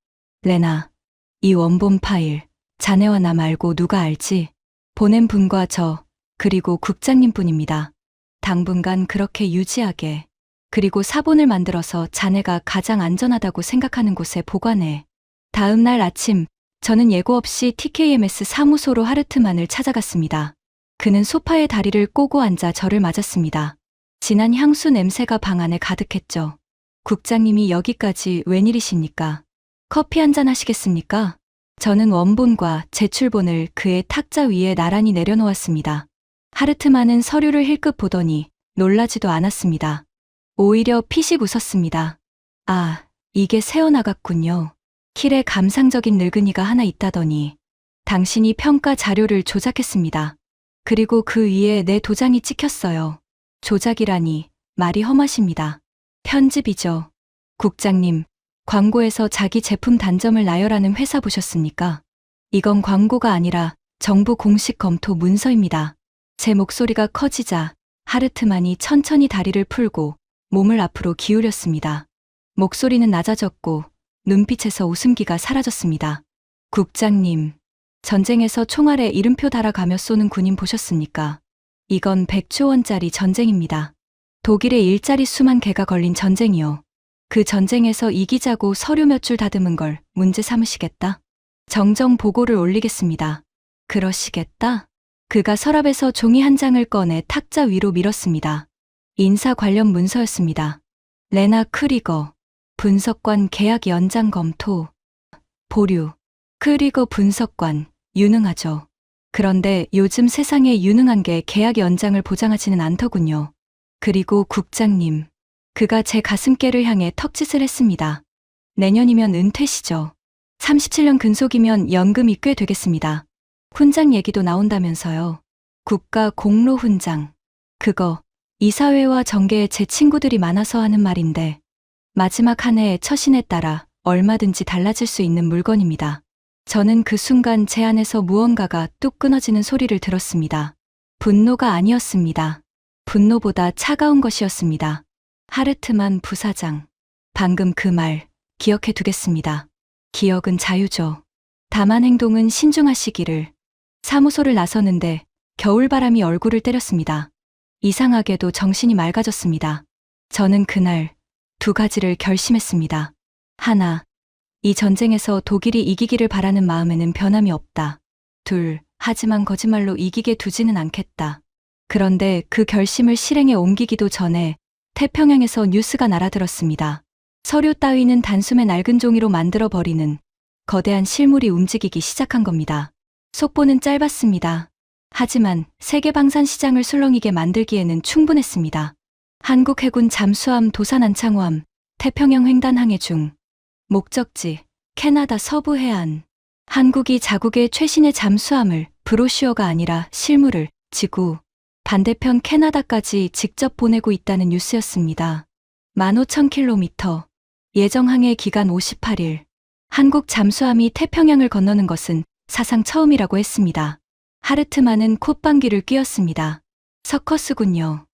레나, 이 원본 파일, 자네와 나 말고 누가 알지? 보낸 분과 저, 그리고 국장님뿐입니다. 당분간 그렇게 유지하게. 그리고 사본을 만들어서 자네가 가장 안전하다고 생각하는 곳에 보관해. 다음 날 아침, 저는 예고 없이 TKMS 사무소로 하르트만을 찾아갔습니다. 그는 소파에 다리를 꼬고 앉아 저를 맞았습니다. 진한 향수 냄새가 방 안에 가득했죠. 국장님이 여기까지 웬일이십니까? 커피 한잔 하시겠습니까? 저는 원본과 제출본을 그의 탁자 위에 나란히 내려놓았습니다. 하르트만은 서류를 힐끗 보더니 놀라지도 않았습니다. 오히려 피식 웃었습니다. 아, 이게 새어나갔군요. 킬에 감상적인 늙은이가 하나 있다더니 당신이 평가 자료를 조작했습니다. 그리고 그 위에 내 도장이 찍혔어요. 조작이라니 말이 험하십니다. 편집이죠. 국장님, 광고에서 자기 제품 단점을 나열하는 회사 보셨습니까? 이건 광고가 아니라 정부 공식 검토 문서입니다. 제 목소리가 커지자 하르트만이 천천히 다리를 풀고 몸을 앞으로 기울였습니다. 목소리는 낮아졌고 눈빛에서 웃음기가 사라졌습니다. 국장님, 전쟁에서 총알에 이름표 달아가며 쏘는 군인 보셨습니까? 이건 100조 원짜리 전쟁입니다. 독일의 일자리 수만 개가 걸린 전쟁이요. 그 전쟁에서 이기자고 서류 몇 줄 다듬은 걸 문제 삼으시겠다? 정정 보고를 올리겠습니다. 그러시겠다? 그가 서랍에서 종이 한 장을 꺼내 탁자 위로 밀었습니다. 인사 관련 문서였습니다. 레나 크리거, 분석관 계약 연장 검토, 보류. 크리거 분석관, 유능하죠. 그런데 요즘 세상에 유능한 게 계약 연장을 보장하지는 않더군요. 그리고 국장님, 그가 제 가슴께를 향해 턱짓을 했습니다. 내년이면 은퇴시죠. 37년 근속이면 연금이 꽤 되겠습니다. 훈장 얘기도 나온다면서요. 국가 공로 훈장. 그거 이사회와 정계에 제 친구들이 많아서 하는 말인데 마지막 한 해의 처신에 따라 얼마든지 달라질 수 있는 물건입니다. 저는 그 순간 제 안에서 무언가가 뚝 끊어지는 소리를 들었습니다. 분노가 아니었습니다. 분노보다 차가운 것이었습니다. 하르트만 부사장. 방금 그 말 기억해 두겠습니다. 기억은 자유죠. 다만 행동은 신중하시기를. 사무소를 나서는데 겨울바람이 얼굴을 때렸습니다. 이상하게도 정신이 맑아졌습니다. 저는 그날 2가지를 결심했습니다. 하나, 이 전쟁에서 독일이 이기기를 바라는 마음에는 변함이 없다. 2, 하지만 거짓말로 이기게 두지는 않겠다. 그런데 그 결심을 실행에 옮기기도 전에 태평양에서 뉴스가 날아들었습니다. 서류 따위는 단숨에 낡은 종이로 만들어버리는 거대한 실물이 움직이기 시작한 겁니다. 속보는 짧았습니다. 하지만 세계 방산 시장을 술렁이게 만들기에는 충분했습니다. 한국 해군 잠수함 도산안창호함 태평양 횡단 항해 중. 목적지 캐나다 서부 해안. 한국이 자국의 최신의 잠수함을 브로슈어가 아니라 실물을 지구 반대편 캐나다까지 직접 보내고 있다는 뉴스였습니다. 15,000km. 예정 항해 기간 58일. 한국 잠수함이 태평양을 건너는 것은 사상 처음이라고 했습니다. 하르트만은 콧방귀를 뀌었습니다. 서커스군요.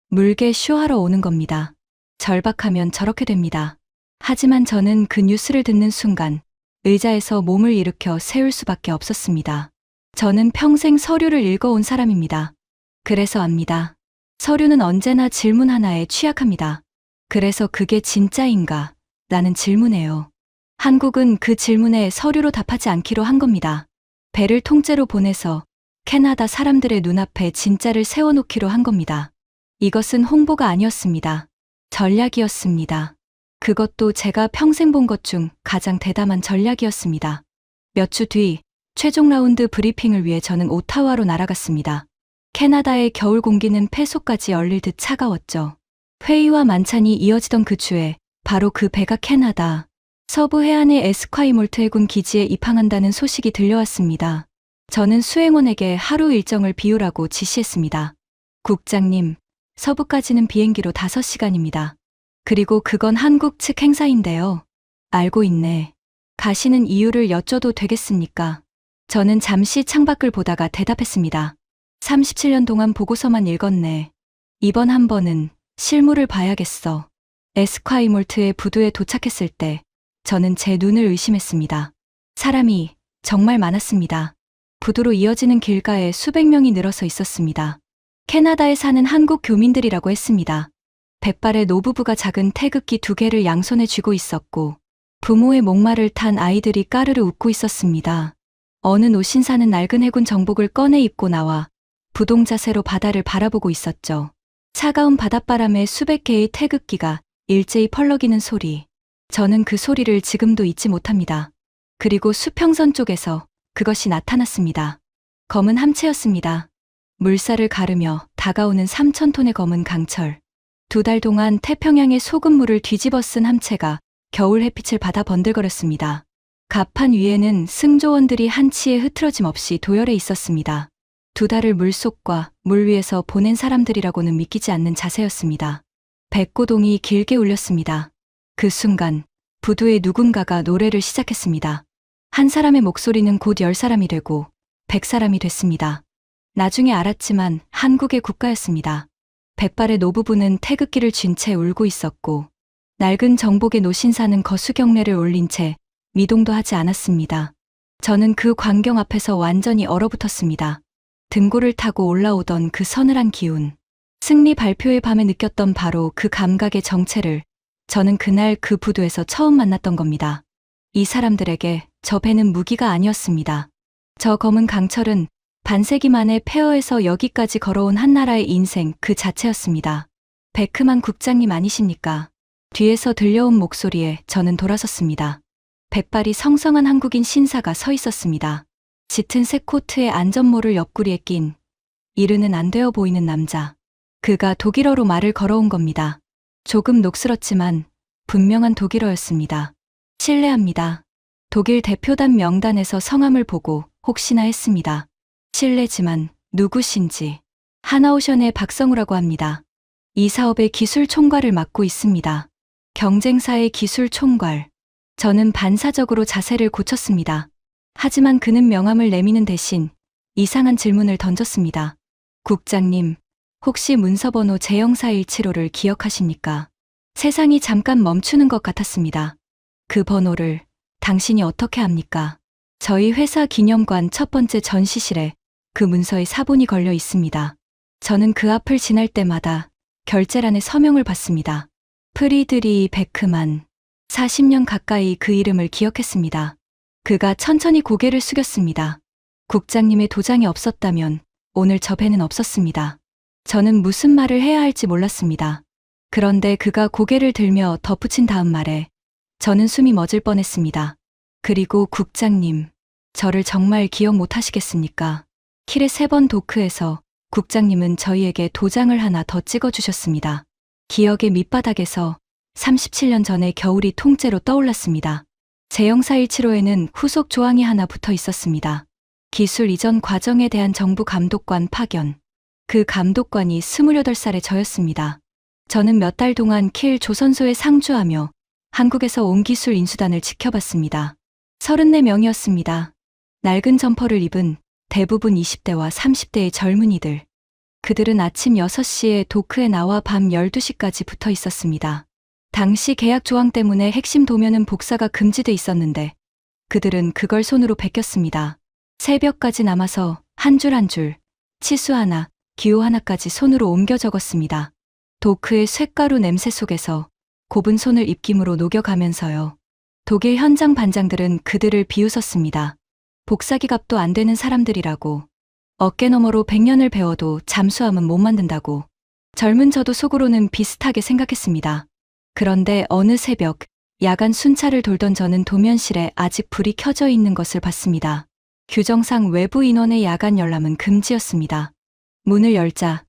물개 쇼하러 오는 겁니다. 절박하면 저렇게 됩니다. 하지만 저는 그 뉴스를 듣는 순간 의자에서 몸을 일으켜 세울 수밖에 없었습니다. 저는 평생 서류를 읽어온 사람입니다. 그래서 압니다. 서류는 언제나 질문 하나에 취약합니다. 그래서 그게 진짜인가? 라는 질문이에요. 한국은 그 질문에 서류로 답하지 않기로 한 겁니다. 배를 통째로 보내서 캐나다 사람들의 눈앞에 진짜를 세워놓기로 한 겁니다. 이것은 홍보가 아니었습니다. 전략이었습니다. 그것도 제가 평생 본 것 중 가장 대담한 전략이었습니다. 몇 주 뒤 최종 라운드 브리핑을 위해 저는 오타와로 날아갔습니다. 캐나다의 겨울 공기는 폐속까지 얼릴 듯 차가웠죠. 회의와 만찬이 이어지던 그 주에 바로 그 배가 캐나다 서부 해안의 에스콰이몰트 해군 기지에 입항한다는 소식이 들려왔습니다. 저는 수행원에게 하루 일정을 비우라고 지시했습니다. 국장님, 서부까지는 비행기로 5시간입니다. 그리고 그건 한국 측 행사인데요. 알고 있네. 가시는 이유를 여쭤도 되겠습니까? 저는 잠시 창밖을 보다가 대답했습니다. 37년 동안 보고서만 읽었네. 이번 한 번은 실물을 봐야겠어. 에스콰이몰트의 부두에 도착했을 때 저는 제 눈을 의심했습니다. 사람이 정말 많았습니다. 부두로 이어지는 길가에 수백 명이 늘어서 있었습니다. 캐나다에 사는 한국 교민들이라고 했습니다. 백발의 노부부가 작은 태극기 2개를 양손에 쥐고 있었고 부모의 목마를 탄 아이들이 까르르 웃고 있었습니다. 어느 노신사는 낡은 해군 정복을 꺼내 입고 나와 부동자세로 바다를 바라보고 있었죠. 차가운 바닷바람에 수백 개의 태극기가 일제히 펄럭이는 소리. 저는 그 소리를 지금도 잊지 못합니다. 그리고 수평선 쪽에서 그것이 나타났습니다. 검은 함체였습니다. 물살을 가르며 다가오는 3,000톤의 검은 강철. 2달 동안 태평양의 소금물을 뒤집어 쓴 함체가 겨울 햇빛을 받아 번들거렸습니다. 갑판 위에는 승조원들이 한치의 흐트러짐 없이 도열해 있었습니다. 2달을 물속과 물 위에서 보낸 사람들이라고는 믿기지 않는 자세였습니다. 백고동이 길게 울렸습니다. 그 순간 부두에 누군가가 노래를 시작했습니다. 한 사람의 목소리는 곧 10사람이 되고 100사람이 됐습니다. 나중에 알았지만 한국의 국가였습니다. 백발의 노부부는 태극기를 쥔 채 울고 있었고 낡은 정복의 노신사는 거수경례를 올린 채 미동도 하지 않았습니다. 저는 그 광경 앞에서 완전히 얼어붙었습니다. 등골을 타고 올라오던 그 서늘한 기운, 승리 발표의 밤에 느꼈던 바로 그 감각의 정체를 저는 그날 그 부두에서 처음 만났던 겁니다. 이 사람들에게 저 배는 무기가 아니었습니다. 저 검은 강철은 반세기 만에 폐허에서 여기까지 걸어온 한나라의 인생 그 자체였습니다. 베크만 국장님 아니십니까? 뒤에서 들려온 목소리에 저는 돌아섰습니다. 백발이 성성한 한국인 신사가 서 있었습니다. 짙은 색 코트에 안전모를 옆구리에 낀 이르는 안 되어 보이는 남자. 그가 독일어로 말을 걸어온 겁니다. 조금 녹슬었지만 분명한 독일어였습니다. 실례합니다. 독일 대표단 명단에서 성함을 보고 혹시나 했습니다. 실례지만 누구신지. 하나오션의 박성우라고 합니다. 이 사업의 기술 총괄을 맡고 있습니다. 경쟁사의 기술 총괄. 저는 반사적으로 자세를 고쳤습니다. 하지만 그는 명함을 내미는 대신 이상한 질문을 던졌습니다. 국장님, 혹시 문서번호 제0417호를 기억하십니까? 세상이 잠깐 멈추는 것 같았습니다. 그 번호를 당신이 어떻게 합니까? 저희 회사 기념관 첫 번째 전시실에 그 문서에 사본이 걸려 있습니다. 저는 그 앞을 지날 때마다 결제란에 서명을 봤습니다. 프리드리 베크만. 40년 가까이 그 이름을 기억했습니다. 그가 천천히 고개를 숙였습니다. 국장님의 도장이 없었다면 오늘 저 배는 없었습니다. 저는 무슨 말을 해야 할지 몰랐습니다. 그런데 그가 고개를 들며 덧붙인 다음 말에 저는 숨이 멎을 뻔했습니다. 그리고 국장님, 저를 정말 기억 못 하시겠습니까? 킬의 3번 도크에서 국장님은 저희에게 도장을 하나 더 찍어주셨습니다. 기억의 밑바닥에서 37년 전의 겨울이 통째로 떠올랐습니다. 제0417호에는 후속 조항이 하나 붙어 있었습니다. 기술 이전 과정에 대한 정부 감독관 파견. 그 감독관이 28살의 저였습니다. 저는 몇 달 동안 킬 조선소에 상주하며 한국에서 온 기술 인수단을 지켜봤습니다. 34명이었습니다. 낡은 점퍼를 입은 대부분 20대와 30대의 젊은이들. 그들은 아침 6시에 도크에 나와 밤 12시까지 붙어 있었습니다. 당시 계약 조항 때문에 핵심 도면은 복사가 금지돼 있었는데 그들은 그걸 손으로 베꼈습니다. 새벽까지 남아서 한 줄 한 줄, 치수 하나, 기호 하나까지 손으로 옮겨 적었습니다. 도크의 쇳가루 냄새 속에서 곱은 손을 입김으로 녹여가면서요. 독일 현장 반장들은 그들을 비웃었습니다. 복사기 값도 안 되는 사람들이라고. 어깨너머로 100년을 배워도 잠수함은 못 만든다고. 젊은 저도 속으로는 비슷하게 생각했습니다. 그런데 어느 새벽, 야간 순찰을 돌던 저는 도면실에 아직 불이 켜져 있는 것을 봤습니다. 규정상 외부 인원의 야간 열람은 금지였습니다. 문을 열자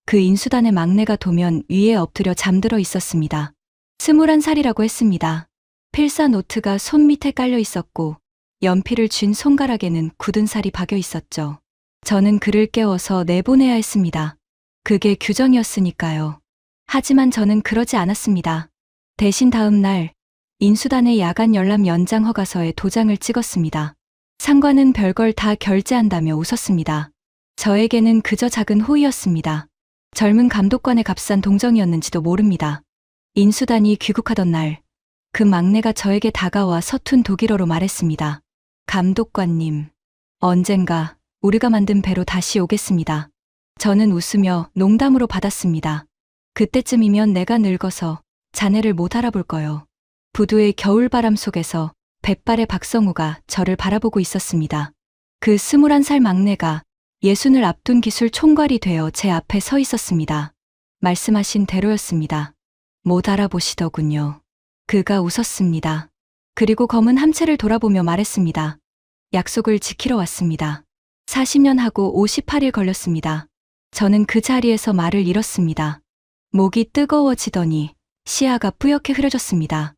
그 인수단의 막내가 도면 위에 엎드려 잠들어 있었습니다. 21살이라고 했습니다. 필사 노트가 손 밑에 깔려 있었고 연필을 쥔 손가락에는 굳은 살이 박여 있었죠. 저는 그를 깨워서 내보내야 했습니다. 그게 규정이었으니까요. 하지만 저는 그러지 않았습니다. 대신 다음 날 인수단의 야간 열람 연장 허가서에 도장을 찍었습니다. 상관은 별걸 다 결제한다며 웃었습니다. 저에게는 그저 작은 호의였습니다. 젊은 감독관의 값싼 동정이었는지도 모릅니다. 인수단이 귀국하던 날, 그 막내가 저에게 다가와 서툰 독일어로 말했습니다. 감독관님, 언젠가 우리가 만든 배로 다시 오겠습니다. 저는 웃으며 농담으로 받았습니다. 그때쯤이면 내가 늙어서 자네를 못 알아볼 거요. 부두의 겨울바람 속에서 백발의 박성우가 저를 바라보고 있었습니다. 그 21살 막내가 60을 앞둔 기술 총괄이 되어 제 앞에 서 있었습니다. 말씀하신 대로였습니다. 못 알아보시더군요. 그가 웃었습니다. 그리고 검은 함체를 돌아보며 말했습니다. 약속을 지키러 왔습니다. 40년 하고 58일 걸렸습니다. 저는 그 자리에서 말을 잃었습니다. 목이 뜨거워지더니 시야가 뿌옇게 흐려졌습니다.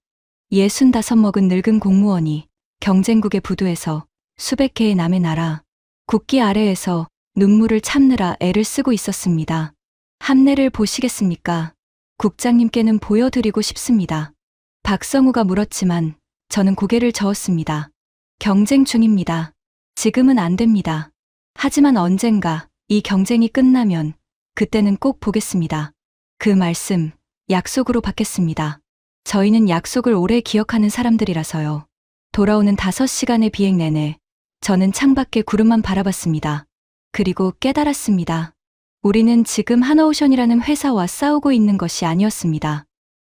65 먹은 늙은 공무원이 경쟁국의 부두에서 수백 개의 남의 나라, 국기 아래에서 눈물을 참느라 애를 쓰고 있었습니다. 함내를 보시겠습니까? 국장님께는 보여드리고 싶습니다. 박성우가 물었지만 저는 고개를 저었습니다. 경쟁 중입니다. 지금은 안 됩니다. 하지만 언젠가 이 경쟁이 끝나면 그때는 꼭 보겠습니다. 그 말씀, 약속으로 받겠습니다. 저희는 약속을 오래 기억하는 사람들이라서요. 돌아오는 5시간의 비행 내내 저는 창밖에 구름만 바라봤습니다. 그리고 깨달았습니다. 우리는 지금 하나오션이라는 회사와 싸우고 있는 것이 아니었습니다.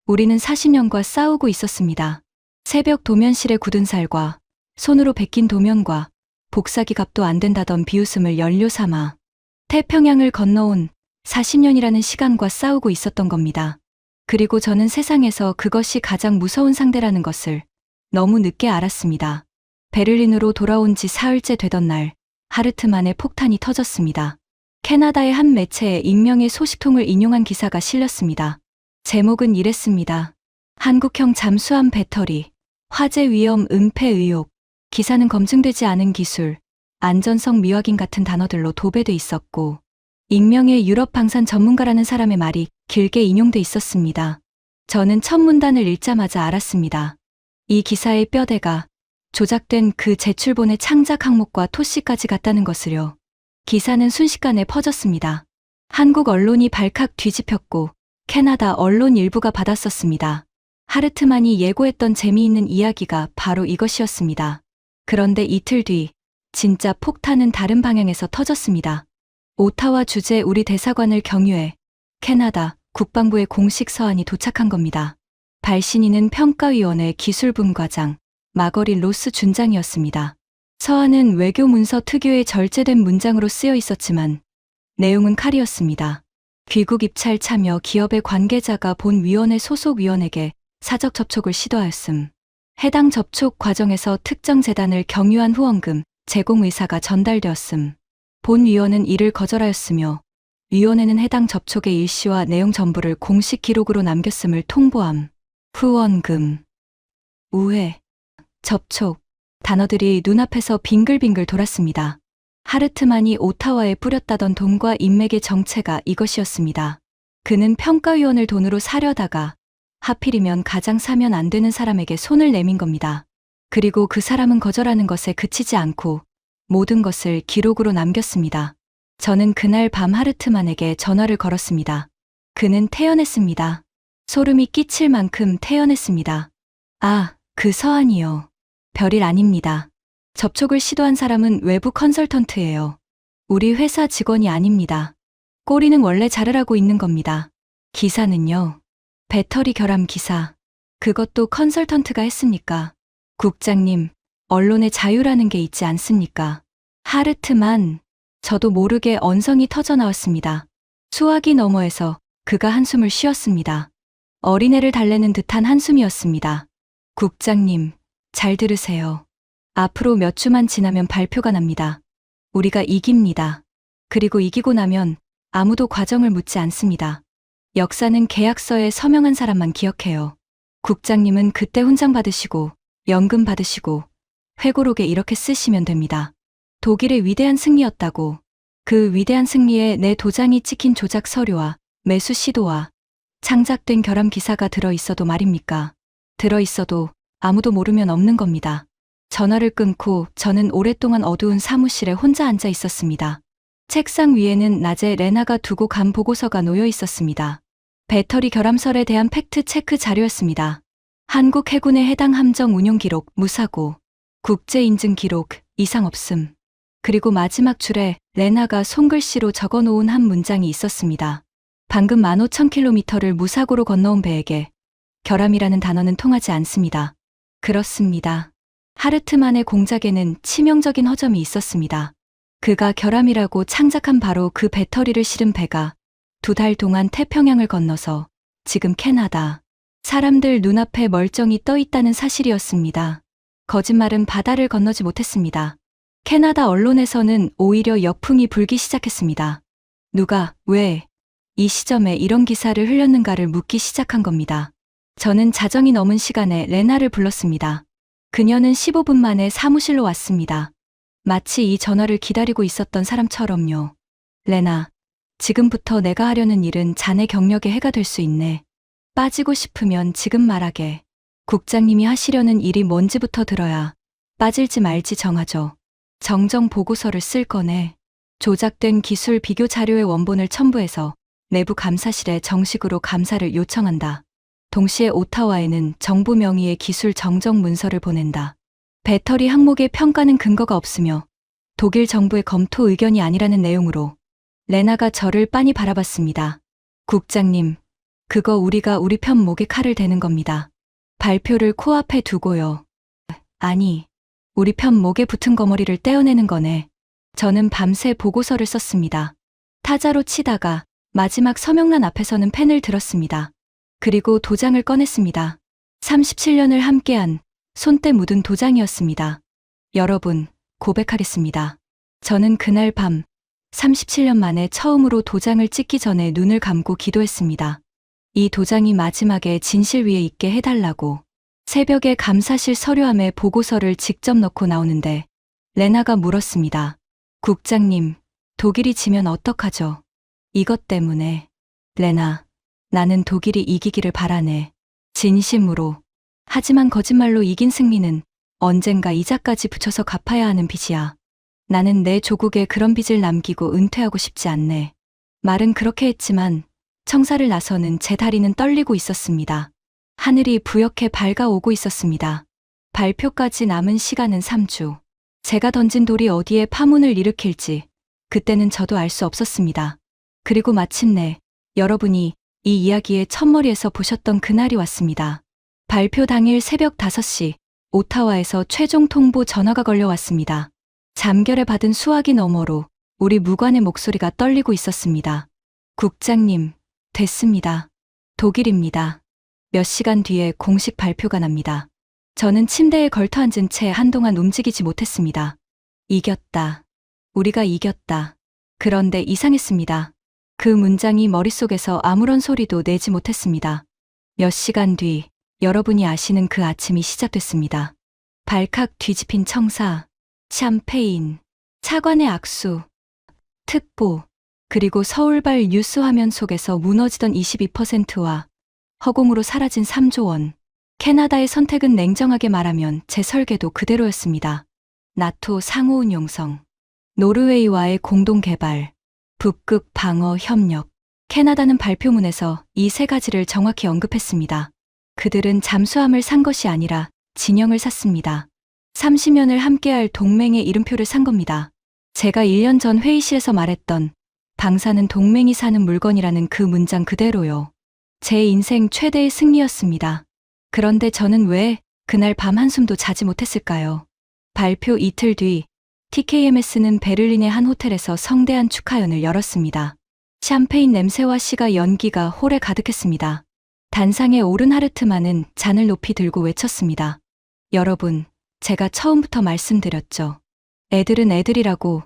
우리는 40년과 싸우고 있었습니다. 새벽 도면실의 굳은 살과 손으로 베낀 도면과 복사기 값도 안 된다던 비웃음을 연료 삼아 태평양을 건너온 40년이라는 시간과 싸우고 있었던 겁니다. 그리고 저는 세상에서 그것이 가장 무서운 상대라는 것을 너무 늦게 알았습니다. 베를린으로 돌아온 지 사흘째 되던 날, 하르트만의 폭탄이 터졌습니다. 캐나다의 한 매체에 익명의 소식통을 인용한 기사가 실렸습니다. 제목은 이랬습니다. 한국형 잠수함 배터리, 화재 위험 은폐 의혹. 기사는 검증되지 않은 기술, 안전성 미확인 같은 단어들로 도배돼 있었고, 익명의 유럽 방산 전문가라는 사람의 말이 길게 인용돼 있었습니다. 저는 첫 문단을 읽자마자 알았습니다. 이 기사의 뼈대가 조작된 그 제출본의 창작 항목과 토씨까지 같다는 것을요. 기사는 순식간에 퍼졌습니다. 한국 언론이 발칵 뒤집혔고 캐나다 언론 일부가 받았었습니다. 하르트만이 예고했던 재미있는 이야기가 바로 이것이었습니다. 그런데 이틀 뒤 진짜 폭탄은 다른 방향에서 터졌습니다. 오타와 주재 우리 대사관을 경유해 캐나다 국방부의 공식 서한이 도착한 겁니다. 발신인은 평가위원회 기술분과장 마거리 로스 준장이었습니다. 서한은 외교 문서 특유의 절제된 문장으로 쓰여 있었지만 내용은 칼이었습니다. 귀국 입찰 참여 기업의 관계자가 본 위원회 소속 위원에게 사적 접촉을 시도하였음. 해당 접촉 과정에서 특정 재단을 경유한 후원금 제공 의사가 전달되었음. 본 위원은 이를 거절하였으며 위원회는 해당 접촉의 일시와 내용 전부를 공식 기록으로 남겼음을 통보함. 후원금, 우회, 접촉, 단어들이 눈앞에서 빙글빙글 돌았습니다. 하르트만이 오타와에 뿌렸다던 돈과 인맥의 정체가 이것이었습니다. 그는 평가위원을 돈으로 사려다가 하필이면 가장 사면 안 되는 사람에게 손을 내민 겁니다. 그리고 그 사람은 거절하는 것에 그치지 않고 모든 것을 기록으로 남겼습니다. 저는 그날 밤 하르트만에게 전화를 걸었습니다. 그는 태연했습니다. 소름이 끼칠 만큼 태연했습니다. 아, 그 서한이요. 별일 아닙니다. 접촉을 시도한 사람은 외부 컨설턴트예요. 우리 회사 직원이 아닙니다. 꼬리는 원래 자르라고 있는 겁니다. 기사는요. 배터리 결함 기사. 그것도 컨설턴트가 했습니까? 국장님, 언론의 자유라는 게 있지 않습니까? 하르트만, 저도 모르게 언성이 터져 나왔습니다. 수화기 너머에서 그가 한숨을 쉬었습니다. 어린애를 달래는 듯한 한숨이었습니다. 국장님, 잘 들으세요. 앞으로 몇 주만 지나면 발표가 납니다. 우리가 이깁니다. 그리고 이기고 나면 아무도 과정을 묻지 않습니다. 역사는 계약서에 서명한 사람만 기억해요. 국장님은 그때 훈장 받으시고 연금 받으시고 회고록에 이렇게 쓰시면 됩니다. 독일의 위대한 승리였다고. 그 위대한 승리에 내 도장이 찍힌 조작 서류와 매수 시도와 창작된 결함 기사가 들어있어도 말입니까? 들어있어도 아무도 모르면 없는 겁니다. 전화를 끊고 저는 오랫동안 어두운 사무실에 혼자 앉아 있었습니다. 책상 위에는 낮에 레나가 두고 간 보고서가 놓여 있었습니다. 배터리 결함설에 대한 팩트 체크 자료였습니다. 한국 해군의 해당 함정 운용 기록, 무사고, 국제 인증 기록, 이상 없음. 그리고 마지막 줄에 레나가 손글씨로 적어놓은 한 문장이 있었습니다. 방금 15,000km를 무사고로 건너온 배에게 결함이라는 단어는 통하지 않습니다. 그렇습니다. 하르트만의 공작에는 치명적인 허점이 있었습니다. 그가 결함이라고 창작한 바로 그 배터리를 실은 배가 2달 동안 태평양을 건너서 지금 캐나다 사람들 눈앞에 멀쩡히 떠 있다는 사실이었습니다. 거짓말은 바다를 건너지 못했습니다. 캐나다 언론에서는 오히려 역풍이 불기 시작했습니다. 누가, 왜, 이 시점에 이런 기사를 흘렸는가를 묻기 시작한 겁니다. 저는 자정이 넘은 시간에 레나를 불렀습니다. 그녀는 15분 만에 사무실로 왔습니다. 마치 이 전화를 기다리고 있었던 사람처럼요. 레나, 지금부터 내가 하려는 일은 자네 경력에 해가 될 수 있네. 빠지고 싶으면 지금 말하게. 국장님이 하시려는 일이 뭔지부터 들어야 빠질지 말지 정하죠. 정정 보고서를 쓸 거네. 조작된 기술 비교 자료의 원본을 첨부해서 내부 감사실에 정식으로 감사를 요청한다. 동시에 오타와에는 정부 명의의 기술 정정 문서를 보낸다. 배터리 항목의 평가는 근거가 없으며 독일 정부의 검토 의견이 아니라는 내용으로 레나가 저를 빤히 바라봤습니다. 국장님, 그거 우리가 우리 편 목에 칼을 대는 겁니다. 발표를 코앞에 두고요. 아니, 우리 편 목에 붙은 거머리를 떼어내는 거네. 저는 밤새 보고서를 썼습니다. 타자로 치다가 마지막 서명란 앞에서는 펜을 들었습니다. 그리고 도장을 꺼냈습니다. 37년을 함께한 손때 묻은 도장이었습니다. 여러분, 고백하겠습니다. 저는 그날 밤 37년 만에 처음으로 도장을 찍기 전에 눈을 감고 기도했습니다. 이 도장이 마지막에 진실 위에 있게 해달라고. 새벽에 감사실 서류함에 보고서를 직접 넣고 나오는데 레나가 물었습니다. 국장님, 독일이 지면 어떡하죠? 이것 때문에. 레나, 나는 독일이 이기기를 바라네. 진심으로. 하지만 거짓말로 이긴 승리는 언젠가 이자까지 붙여서 갚아야 하는 빚이야. 나는 내 조국에 그런 빚을 남기고 은퇴하고 싶지 않네. 말은 그렇게 했지만 청사를 나서는 제 다리는 떨리고 있었습니다. 하늘이 부옇게 밝아오고 있었습니다. 발표까지 남은 시간은 3주. 제가 던진 돌이 어디에 파문을 일으킬지 그때는 저도 알 수 없었습니다. 그리고 마침내 여러분이 이 이야기의 첫머리에서 보셨던 그날이 왔습니다. 발표 당일 새벽 5시 오타와에서 최종 통보 전화가 걸려왔습니다. 잠결에 받은 수화기 너머로 우리 무관의 목소리가 떨리고 있었습니다. 국장님, 됐습니다. 독일입니다. 몇 시간 뒤에 공식 발표가 납니다. 저는 침대에 걸터앉은 채 한동안 움직이지 못했습니다. 이겼다. 우리가 이겼다. 그런데 이상했습니다. 그 문장이 머릿속에서 아무런 소리도 내지 못했습니다. 몇 시간 뒤 여러분이 아시는 그 아침이 시작됐습니다. 발칵 뒤집힌 청사, 샴페인, 차관의 악수, 특보, 그리고 서울발 뉴스 화면 속에서 무너지던 22%와 허공으로 사라진 3조 원. 캐나다의 선택은 냉정하게 말하면 제 설계도 그대로였습니다. 나토 상호운용성, 노르웨이와의 공동개발, 북극 방어 협력. 캐나다는 발표문에서 이 세 가지를 정확히 언급했습니다. 그들은 잠수함을 산 것이 아니라 진영을 샀습니다. 30년을 함께할 동맹의 이름표를 산 겁니다. 제가 1년 전 회의실에서 말했던 방사는 동맹이 사는 물건이라는 그 문장 그대로요. 제 인생 최대의 승리였습니다. 그런데 저는 왜 그날 밤 한숨도 자지 못했을까요? 발표 이틀 뒤 TKMS는 베를린의 한 호텔에서 성대한 축하연을 열었습니다. 샴페인 냄새와 시가 연기가 홀에 가득했습니다. 단상에 오른 하르트만은 잔을 높이 들고 외쳤습니다. 여러분, 제가 처음부터 말씀드렸죠. 애들은 애들이라고.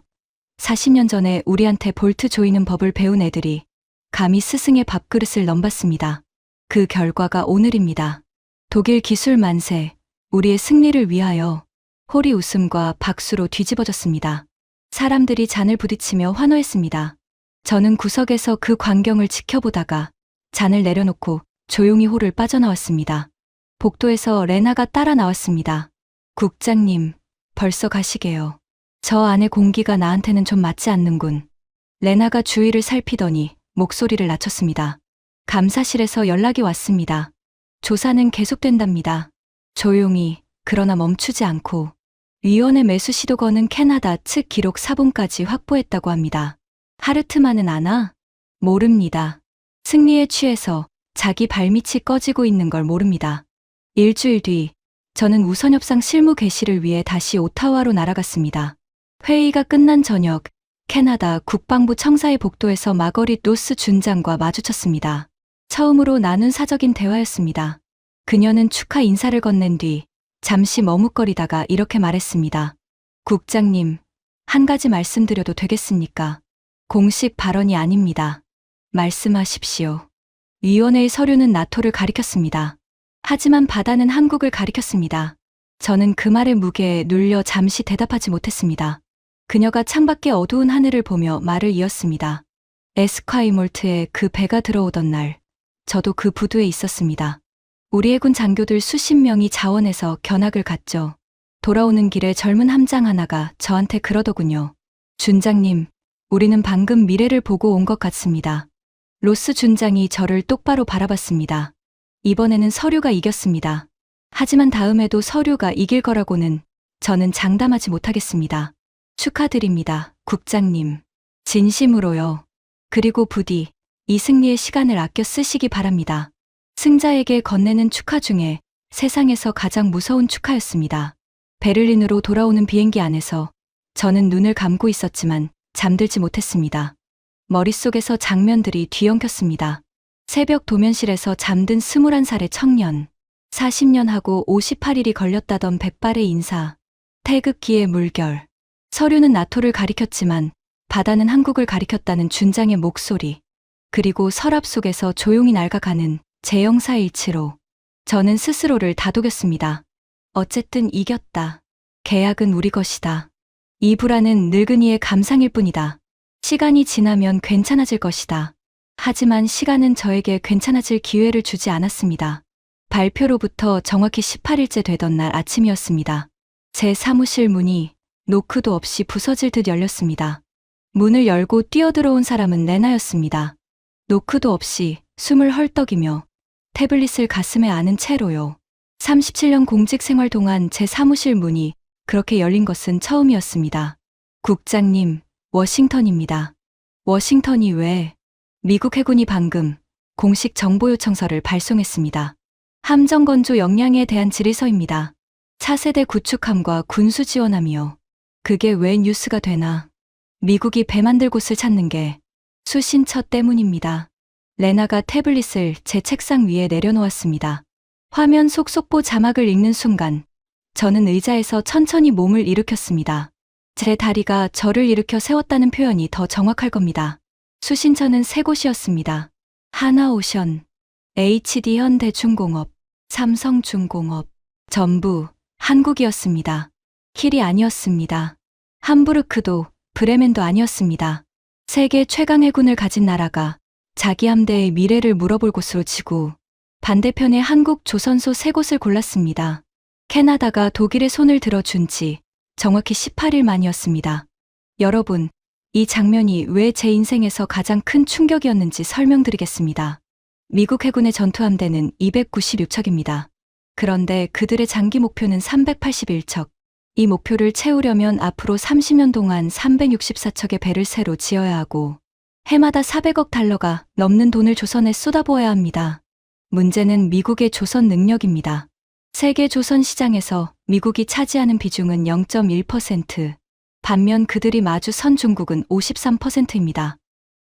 40년 전에 우리한테 볼트 조이는 법을 배운 애들이 감히 스승의 밥그릇을 넘봤습니다. 그 결과가 오늘입니다. 독일 기술 만세, 우리의 승리를 위하여. 홀이 웃음과 박수로 뒤집어졌습니다. 사람들이 잔을 부딪히며 환호했습니다. 저는 구석에서 그 광경을 지켜보다가 잔을 내려놓고 조용히 홀을 빠져나왔습니다. 복도에서 레나가 따라 나왔습니다. 국장님, 벌써 가시게요. 저 안의 공기가 나한테는 좀 맞지 않는군. 레나가 주위를 살피더니 목소리를 낮췄습니다. 감사실에서 연락이 왔습니다. 조사는 계속된답니다. 조용히, 그러나 멈추지 않고. 위원회 매수 시도 거는 캐나다 측 기록 사본까지 확보했다고 합니다. 하르트만은 아나? 모릅니다. 승리에 취해서 자기 발밑이 꺼지고 있는 걸 모릅니다. 일주일 뒤, 저는 우선협상 실무 개시를 위해 다시 오타와로 날아갔습니다. 회의가 끝난 저녁, 캐나다 국방부 청사의 복도에서 마거릿 로스 준장과 마주쳤습니다. 처음으로 나눈 사적인 대화였습니다. 그녀는 축하 인사를 건넨 뒤 잠시 머뭇거리다가 이렇게 말했습니다. 국장님, 한 가지 말씀드려도 되겠습니까? 공식 발언이 아닙니다. 말씀하십시오. 위원회의 서류는 나토를 가리켰습니다. 하지만 바다는 한국을 가리켰습니다. 저는 그 말의 무게에 눌려 잠시 대답하지 못했습니다. 그녀가 창밖의 어두운 하늘을 보며 말을 이었습니다. 에스콰이몰트에 그 배가 들어오던 날, 저도 그 부두에 있었습니다. 우리 해군 장교들 수십 명이 자원해서 견학을 갔죠. 돌아오는 길에 젊은 함장 하나가 저한테 그러더군요. 준장님, 우리는 방금 미래를 보고 온 것 같습니다. 로스 준장이 저를 똑바로 바라봤습니다. 이번에는 서류가 이겼습니다. 하지만 다음에도 서류가 이길 거라고는 저는 장담하지 못하겠습니다. 축하드립니다, 국장님. 진심으로요. 그리고 부디 이 승리의 시간을 아껴 쓰시기 바랍니다. 승자에게 건네는 축하 중에 세상에서 가장 무서운 축하였습니다. 베를린으로 돌아오는 비행기 안에서 저는 눈을 감고 있었지만 잠들지 못했습니다. 머릿속에서 장면들이 뒤엉켰습니다. 새벽 도면실에서 잠든 21살의 청년, 40년 하고 58일이 걸렸다던 백발의 인사, 태극기의 물결, 서류는 나토를 가리켰지만 바다는 한국을 가리켰다는 준장의 목소리, 그리고 서랍 속에서 조용히 낡아가는 제 영사일치로 저는 스스로를 다독였습니다. 어쨌든 이겼다. 계약은 우리 것이다. 이 불안은 늙은이의 감상일 뿐이다. 시간이 지나면 괜찮아질 것이다. 하지만 시간은 저에게 괜찮아질 기회를 주지 않았습니다. 발표로부터 정확히 18일째 되던 날 아침이었습니다. 제 사무실 문이 노크도 없이 부서질 듯 열렸습니다. 문을 열고 뛰어들어온 사람은 레나였습니다. 노크도 없이 숨을 헐떡이며 태블릿을 가슴에 안은 채로요. 37년 공직 생활 동안 제 사무실 문이 그렇게 열린 것은 처음이었습니다. 국장님, 워싱턴입니다. 워싱턴이 왜? 미국 해군이 방금 공식 정보 요청서를 발송했습니다. 함정 건조 역량에 대한 질의서입니다. 차세대 구축함과 군수 지원함이요. 그게 왜 뉴스가 되나? 미국이 배 만들 곳을 찾는 게 수신처 때문입니다. 레나가 태블릿을 제 책상 위에 내려놓았습니다. 화면 속속보 자막을 읽는 순간 저는 의자에서 천천히 몸을 일으켰습니다. 제 다리가 저를 일으켜 세웠다는 표현이 더 정확할 겁니다. 수신처는 세 곳이었습니다. 하나오션, HD 현대중공업, 삼성중공업, 전부 한국이었습니다. 킬이 아니었습니다. 함부르크도 브레멘도 아니었습니다. 세계 최강 해군을 가진 나라가 자기 함대의 미래를 물어볼 곳으로 지구 반대편에 한국 조선소 세 곳을 골랐습니다. 캐나다가 독일의 손을 들어준 지 정확히 18일 만이었습니다. 여러분, 이 장면이 왜 제 인생에서 가장 큰 충격이었는지 설명드리겠습니다. 미국 해군의 전투함대는 296척입니다. 그런데 그들의 장기 목표는 381척. 이 목표를 채우려면 앞으로 30년 동안 364척의 배를 새로 지어야 하고 해마다 400억 달러가 넘는 돈을 조선에 쏟아부어야 합니다. 문제는 미국의 조선 능력입니다. 세계 조선 시장에서 미국이 차지하는 비중은 0.1%, 반면 그들이 마주 선 중국은 53%입니다.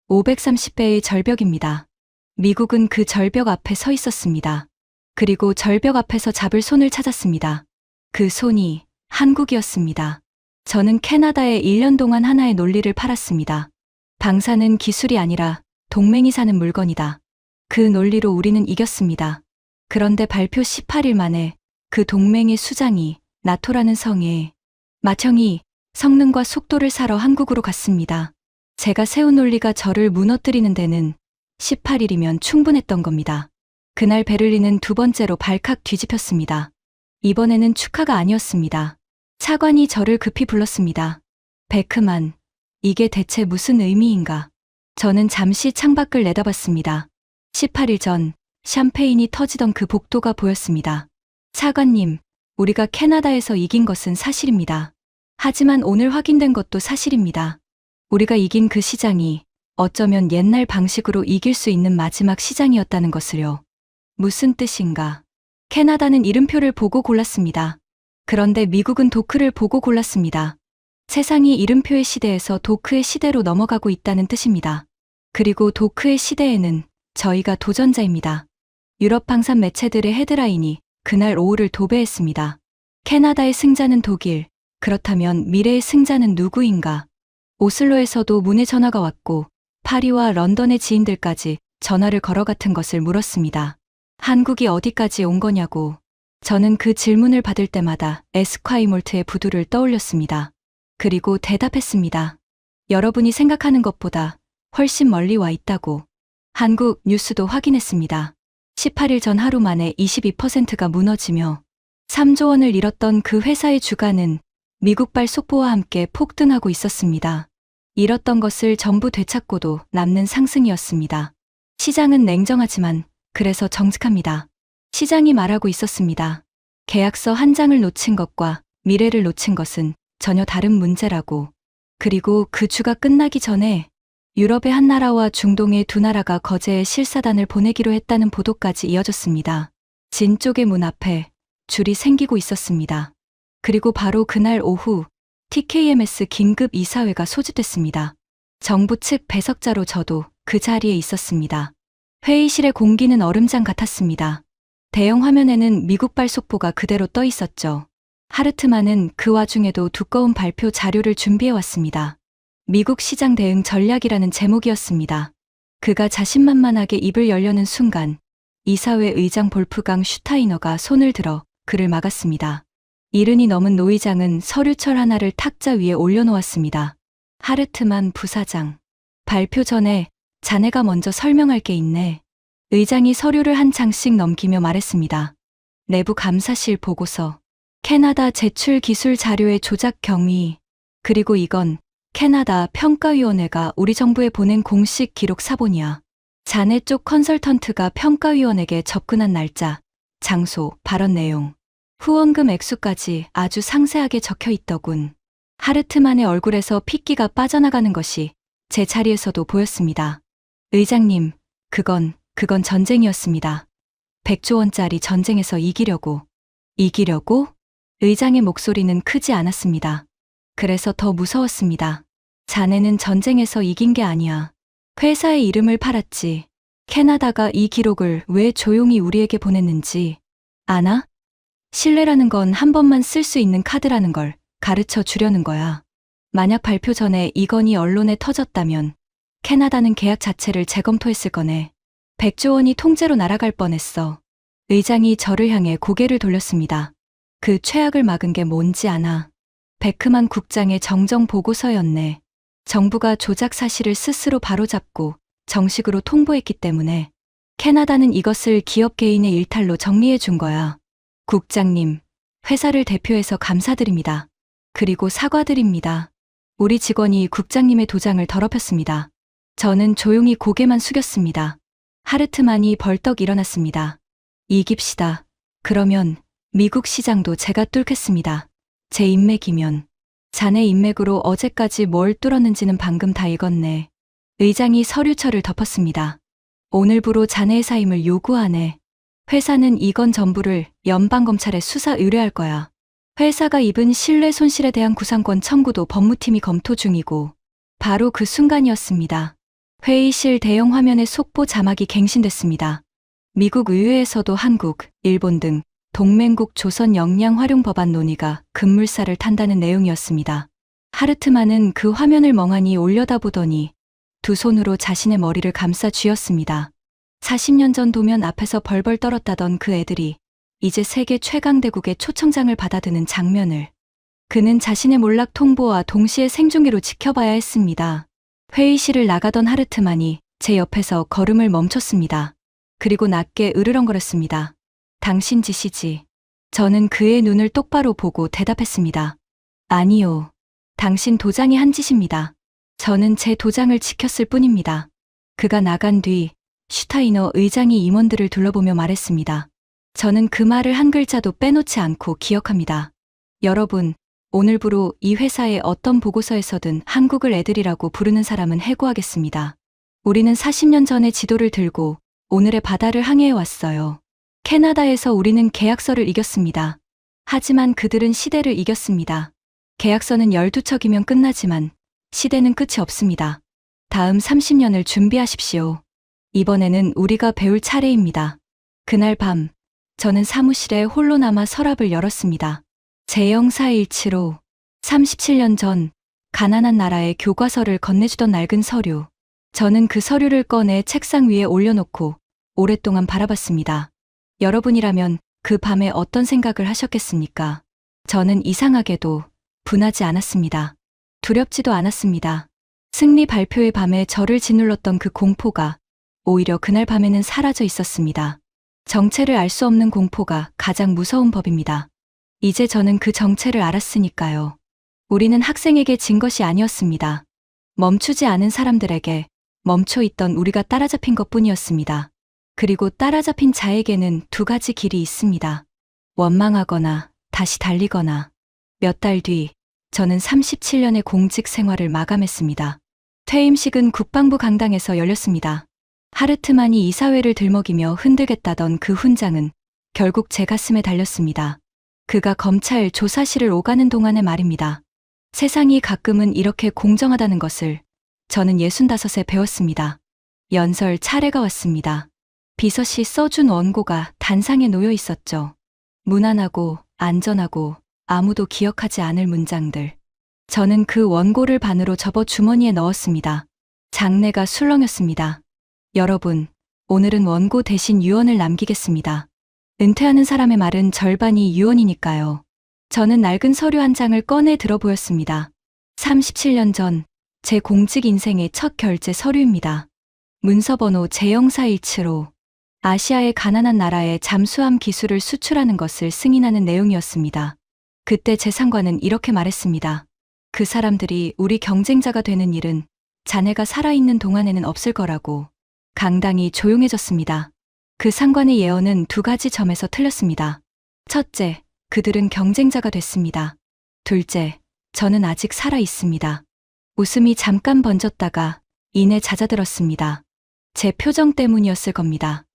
530배의 절벽입니다. 미국은 그 절벽 앞에 서 있었습니다. 그리고 절벽 앞에서 잡을 손을 찾았습니다. 그 손이 한국이었습니다. 저는 캐나다에 1년 동안 하나의 논리를 팔았습니다. 방사는 기술이 아니라 동맹이 사는 물건이다. 그 논리로 우리는 이겼습니다. 그런데 발표 18일 만에 그 동맹의 수장이 나토라는 성에 맏형이 성능과 속도를 사러 한국으로 갔습니다. 제가 세운 논리가 저를 무너뜨리는 데는 18일이면 충분했던 겁니다. 그날 베를린은 두 번째로 발칵 뒤집혔습니다. 이번에는 축하가 아니었습니다. 차관이 저를 급히 불렀습니다. 베크만, 이게 대체 무슨 의미인가? 저는 잠시 창밖을 내다봤습니다. 18일 전 샴페인이 터지던 그 복도가 보였습니다. 차관님, 우리가 캐나다에서 이긴 것은 사실입니다. 하지만 오늘 확인된 것도 사실입니다. 우리가 이긴 그 시장이 어쩌면 옛날 방식으로 이길 수 있는 마지막 시장이었다는 것을요. 무슨 뜻인가? 캐나다는 이름표를 보고 골랐습니다. 그런데 미국은 도크를 보고 골랐습니다. 세상이 이름표의 시대에서 도크의 시대로 넘어가고 있다는 뜻입니다. 그리고 도크의 시대에는 저희가 도전자입니다. 유럽 방산 매체들의 헤드라인이 그날 오후를 도배했습니다. 캐나다의 승자는 독일, 그렇다면 미래의 승자는 누구인가? 오슬로에서도 문의 전화가 왔고 파리와 런던의 지인들까지 전화를 걸어 같은 것을 물었습니다. 한국이 어디까지 온 거냐고. 저는 그 질문을 받을 때마다 에스콰이몰트의 부두를 떠올렸습니다. 그리고 대답했습니다. 여러분이 생각하는 것보다 훨씬 멀리 와 있다고. 한국 뉴스도 확인했습니다. 18일 전 하루 만에 22%가 무너지며 3조 원을 잃었던 그 회사의 주가는 미국발 속보와 함께 폭등하고 있었습니다. 잃었던 것을 전부 되찾고도 남는 상승이었습니다. 시장은 냉정하지만 그래서 정직합니다. 시장이 말하고 있었습니다. 계약서 한 장을 놓친 것과 미래를 놓친 것은 전혀 다른 문제라고. 그리고 그 주가 끝나기 전에 유럽의 한 나라와 중동의 두 나라가 거제에 실사단을 보내기로 했다는 보도까지 이어졌습니다. 진 쪽의 문 앞에 줄이 생기고 있었습니다. 그리고 바로 그날 오후 TKMS 긴급 이사회가 소집됐습니다. 정부 측 배석자로 저도 그 자리에 있었습니다. 회의실의 공기는 얼음장 같았습니다. 대형 화면에는 미국발 속보가 그대로 떠 있었죠. 하르트만은 그 와중에도 두꺼운 발표 자료를 준비해 왔습니다. 미국 시장 대응 전략이라는 제목이었습니다. 그가 자신만만하게 입을 열려는 순간 이사회 의장 볼프강 슈타이너가 손을 들어 그를 막았습니다. 이른이 넘은 노의장은 서류철 하나를 탁자 위에 올려놓았습니다. 하르트만 부사장. 발표 전에 자네가 먼저 설명할 게 있네. 의장이 서류를 한 장씩 넘기며 말했습니다. 내부 감사실 보고서, 캐나다 제출 기술 자료의 조작 경위, 그리고 이건 캐나다 평가위원회가 우리 정부에 보낸 공식 기록 사본이야. 자네 쪽 컨설턴트가 평가위원에게 접근한 날짜, 장소, 발언 내용, 후원금 액수까지 아주 상세하게 적혀 있더군. 하르트만의 얼굴에서 핏기가 빠져나가는 것이 제 자리에서도 보였습니다. 의장님, 그건 전쟁이었습니다. 100조 원짜리 전쟁에서 이기려고? 의장의 목소리는 크지 않았습니다. 그래서 더 무서웠습니다. 자네는 전쟁에서 이긴 게 아니야. 회사의 이름을 팔았지. 캐나다가 이 기록을 왜 조용히 우리에게 보냈는지 아나? 신뢰라는 건 한 번만 쓸 수 있는 카드라는 걸 가르쳐 주려는 거야. 만약 발표 전에 이 건이 언론에 터졌다면 캐나다는 계약 자체를 재검토했을 거네. 100조 원이 통째로 날아갈 뻔했어. 의장이 저를 향해 고개를 돌렸습니다. 그 최악을 막은 게 뭔지 아나? 베크만 국장의 정정 보고서였네. 정부가 조작 사실을 스스로 바로잡고 정식으로 통보했기 때문에 캐나다는 이것을 기업 개인의 일탈로 정리해 준 거야. 국장님, 회사를 대표해서 감사드립니다. 그리고 사과드립니다. 우리 직원이 국장님의 도장을 더럽혔습니다. 저는 조용히 고개만 숙였습니다. 하르트만이 벌떡 일어났습니다. 이깁시다. 그러면 미국 시장도 제가 뚫겠습니다. 제 인맥이면. 자네 인맥으로 어제까지 뭘 뚫었는지는 방금 다 읽었네. 의장이 서류철을 덮었습니다. 오늘부로 자네의 사임을 요구하네. 회사는 이건 전부를 연방검찰에 수사 의뢰할 거야. 회사가 입은 신뢰 손실에 대한 구상권 청구도 법무팀이 검토 중이고. 바로 그 순간이었습니다. 회의실 대형 화면에 속보 자막이 갱신됐습니다. 미국 의회에서도 한국, 일본 등 동맹국 조선 역량 활용 법안 논의가 급물살을 탄다는 내용이었습니다. 하르트만은 그 화면을 멍하니 올려다보더니 두 손으로 자신의 머리를 감싸 쥐었습니다. 40년 전 도면 앞에서 벌벌 떨었다던 그 애들이 이제 세계 최강대국의 초청장을 받아드는 장면을 그는 자신의 몰락 통보와 동시에 생중계로 지켜봐야 했습니다. 회의실을 나가던 하르트만이 제 옆에서 걸음을 멈췄습니다. 그리고 낮게 으르렁거렸습니다. 당신 짓이지. 저는 그의 눈을 똑바로 보고 대답했습니다. 아니요. 당신 도장이 한 짓입니다. 저는 제 도장을 지켰을 뿐입니다. 그가 나간 뒤 슈타이너 의장이 임원들을 둘러보며 말했습니다. 저는 그 말을 한 글자도 빼놓지 않고 기억합니다. 여러분, 오늘부로 이 회사의 어떤 보고서에서든 한국을 애들이라고 부르는 사람은 해고하겠습니다. 우리는 40년 전의 지도를 들고 오늘의 바다를 항해해 왔어요. 캐나다에서 우리는 계약서를 이겼습니다. 하지만 그들은 시대를 이겼습니다. 계약서는 12척이면 끝나지만 시대는 끝이 없습니다. 다음 30년을 준비하십시오. 이번에는 우리가 배울 차례입니다. 그날 밤, 저는 사무실에 홀로 남아 서랍을 열었습니다. 제0417호, 37년 전 가난한 나라의 교과서를 건네주던 낡은 서류. 저는 그 서류를 꺼내 책상 위에 올려놓고 오랫동안 바라봤습니다. 여러분이라면 그 밤에 어떤 생각을 하셨겠습니까? 저는 이상하게도 분하지 않았습니다. 두렵지도 않았습니다. 승리 발표의 밤에 저를 짓눌렀던 그 공포가 오히려 그날 밤에는 사라져 있었습니다. 정체를 알 수 없는 공포가 가장 무서운 법입니다. 이제 저는 그 정체를 알았으니까요. 우리는 학생에게 진 것이 아니었습니다. 멈추지 않은 사람들에게 멈춰 있던 우리가 따라잡힌 것뿐이었습니다. 그리고 따라잡힌 자에게는 두 가지 길이 있습니다. 원망하거나 다시 달리거나. 몇 달 뒤, 저는 37년의 공직 생활을 마감했습니다. 퇴임식은 국방부 강당에서 열렸습니다. 하르트만이 이사회를 들먹이며 흔들겠다던 그 훈장은 결국 제 가슴에 달렸습니다. 그가 검찰 조사실을 오가는 동안의 말입니다. 세상이 가끔은 이렇게 공정하다는 것을 저는 65에 배웠습니다. 연설 차례가 왔습니다. 비서시 써준 원고가 단상에 놓여 있었죠. 무난하고 안전하고 아무도 기억하지 않을 문장들. 저는 그 원고를 반으로 접어 주머니에 넣었습니다. 장내가 술렁였습니다. 여러분, 오늘은 원고 대신 유언을 남기겠습니다. 은퇴하는 사람의 말은 절반이 유언이니까요. 저는 낡은 서류 한 장을 꺼내 들어 보였습니다. 37년 전, 제 공직 인생의 첫 결제 서류입니다. 문서번호 제0417호. 아시아의 가난한 나라에 잠수함 기술을 수출하는 것을 승인하는 내용이었습니다. 그때 제 상관은 이렇게 말했습니다. 그 사람들이 우리 경쟁자가 되는 일은 자네가 살아있는 동안에는 없을 거라고. 강당이 조용해졌습니다. 그 상관의 예언은 두 가지 점에서 틀렸습니다. 첫째, 그들은 경쟁자가 됐습니다. 둘째, 저는 아직 살아 있습니다. 웃음이 잠깐 번졌다가 이내 잦아들었습니다. 제 표정 때문이었을 겁니다.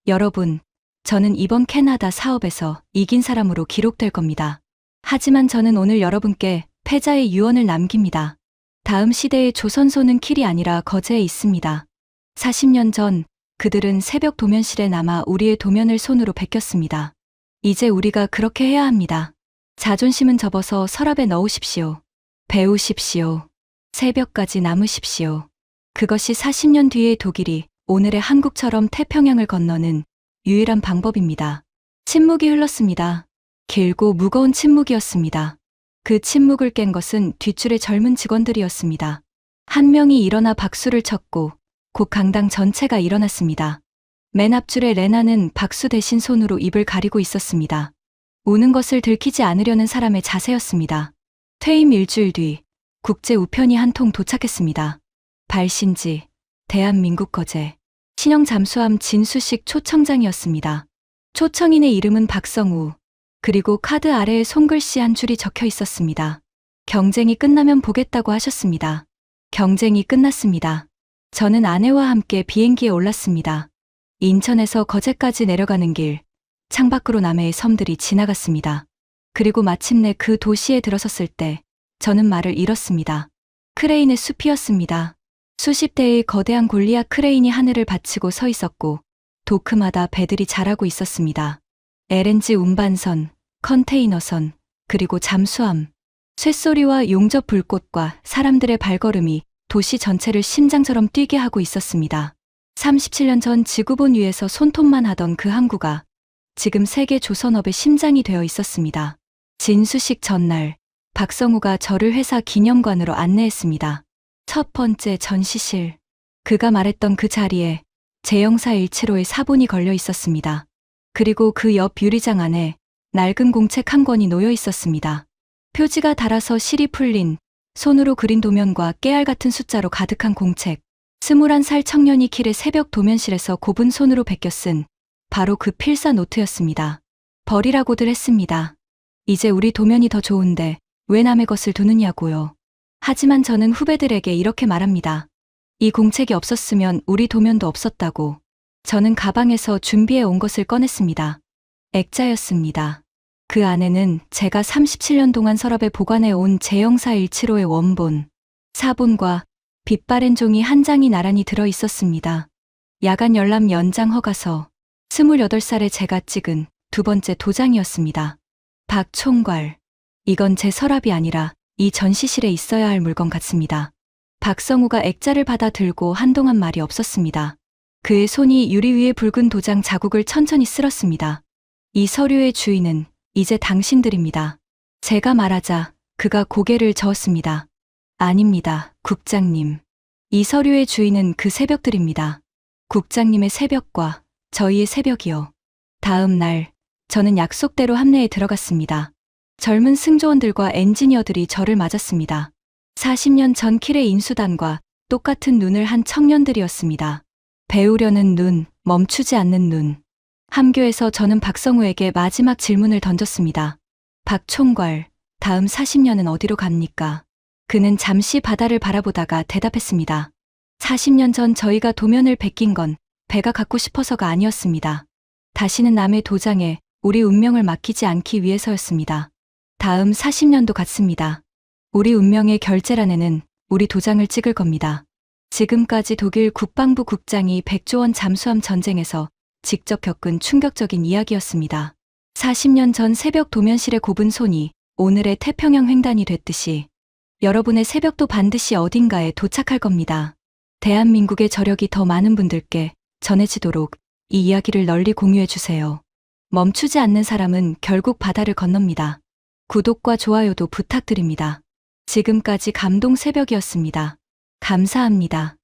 여러분, 저는 이번 캐나다 사업에서 이긴 사람으로 기록될 겁니다. 하지만 저는 오늘 여러분께 패자의 유언을 남깁니다. 다음 시대의 조선소는 킬이 아니라 거제에 있습니다. 40년 전 그들은 새벽 도면실에 남아 우리의 도면을 손으로 베꼈습니다. 이제 우리가 그렇게 해야 합니다. 자존심은 접어서 서랍에 넣으십시오. 배우십시오. 새벽까지 남으십시오. 그것이 40년 뒤의 독일이 오늘의 한국처럼 태평양을 건너는 유일한 방법입니다. 침묵이 흘렀습니다. 길고 무거운 침묵이었습니다. 그 침묵을 깬 것은 뒷줄의 젊은 직원들이었습니다. 한 명이 일어나 박수를 쳤고 곧 강당 전체가 일어났습니다. 맨 앞줄의 레나는 박수 대신 손으로 입을 가리고 있었습니다. 우는 것을 들키지 않으려는 사람의 자세였습니다. 퇴임 일주일 뒤 국제 우편이 한 통 도착했습니다. 발신지, 대한민국 거제, 신형 잠수함 진수식 초청장이었습니다. 초청인의 이름은 박성우, 그리고 카드 아래에 손글씨 한 줄이 적혀 있었습니다. 경쟁이 끝나면 보겠다고 하셨습니다. 경쟁이 끝났습니다. 저는 아내와 함께 비행기에 올랐습니다. 인천에서 거제까지 내려가는 길, 창밖으로 남해의 섬들이 지나갔습니다. 그리고 마침내 그 도시에 들어섰을 때 저는 말을 잃었습니다. 크레인의 숲이었습니다. 수십 대의 거대한 골리앗 크레인이 하늘을 받치고 서 있었고 도크마다 배들이 자라고 있었습니다. LNG 운반선, 컨테이너선, 그리고 잠수함. 쇳소리와 용접 불꽃과 사람들의 발걸음이 도시 전체를 심장처럼 뛰게 하고 있었습니다. 37년 전 지구본 위에서 손톱만 하던 그 항구가 지금 세계 조선업의 심장이 되어 있었습니다. 진수식 전날, 박성우가 저를 회사 기념관으로 안내했습니다. 첫 번째 전시실. 그가 말했던 그 자리에 제0417호의 사본이 걸려 있었습니다. 그리고 그 옆 유리장 안에 낡은 공책 한 권이 놓여 있었습니다. 표지가 닳아서 실이 풀린 손으로 그린 도면과 깨알 같은 숫자로 가득한 공책. 21살 청년이 킬의 새벽 도면실에서 곱은 손으로 베껴 쓴 바로 그 필사 노트였습니다. 버리라고들 했습니다. 이제 우리 도면이 더 좋은데 왜 남의 것을 두느냐고요. 하지만 저는 후배들에게 이렇게 말합니다. 이 공책이 없었으면 우리 도면도 없었다고. 저는 가방에서 준비해 온 것을 꺼냈습니다. 액자였습니다. 그 안에는 제가 37년 동안 서랍에 보관해 온 제0417호의 원본, 사본과 빛바랜 종이 한 장이 나란히 들어 있었습니다. 야간 열람 연장 허가서, 28살의 제가 찍은 두 번째 도장이었습니다. 박 총괄. 이건 제 서랍이 아니라 이 전시실에 있어야 할 물건 같습니다. 박성우가 액자를 받아 들고 한동안 말이 없었습니다. 그의 손이 유리 위에 붉은 도장 자국을 천천히 쓸었습니다. 이 서류의 주인은 이제 당신들입니다. 제가 말하자 그가 고개를 저었습니다. 아닙니다, 국장님. 이 서류의 주인은 그 새벽들입니다. 국장님의 새벽과 저희의 새벽이요. 다음 날, 저는 약속대로 함내에 들어갔습니다. 젊은 승조원들과 엔지니어들이 저를 맞았습니다. 40년 전 킬의 인수단과 똑같은 눈을 한 청년들이었습니다. 배우려는 눈, 멈추지 않는 눈. 함교에서 저는 박성우에게 마지막 질문을 던졌습니다. 박 총괄, 다음 40년은 어디로 갑니까? 그는 잠시 바다를 바라보다가 대답했습니다. 40년 전 저희가 도면을 베낀 건 배가 갖고 싶어서가 아니었습니다. 다시는 남의 도장에 우리 운명을 맡기지 않기 위해서였습니다. 다음 40년도 같습니다. 우리 운명의 결재란에는 우리 도장을 찍을 겁니다. 지금까지 독일 국방부 국장이 백조원 잠수함 전쟁에서 직접 겪은 충격적인 이야기였습니다. 40년 전 새벽 도면실의 곱은 손이 오늘의 태평양 횡단이 됐듯이 여러분의 새벽도 반드시 어딘가에 도착할 겁니다. 대한민국의 저력이 더 많은 분들께 전해지도록 이 이야기를 널리 공유해 주세요. 멈추지 않는 사람은 결국 바다를 건넙니다. 구독과 좋아요도 부탁드립니다. 지금까지 감동 새벽이었습니다. 감사합니다.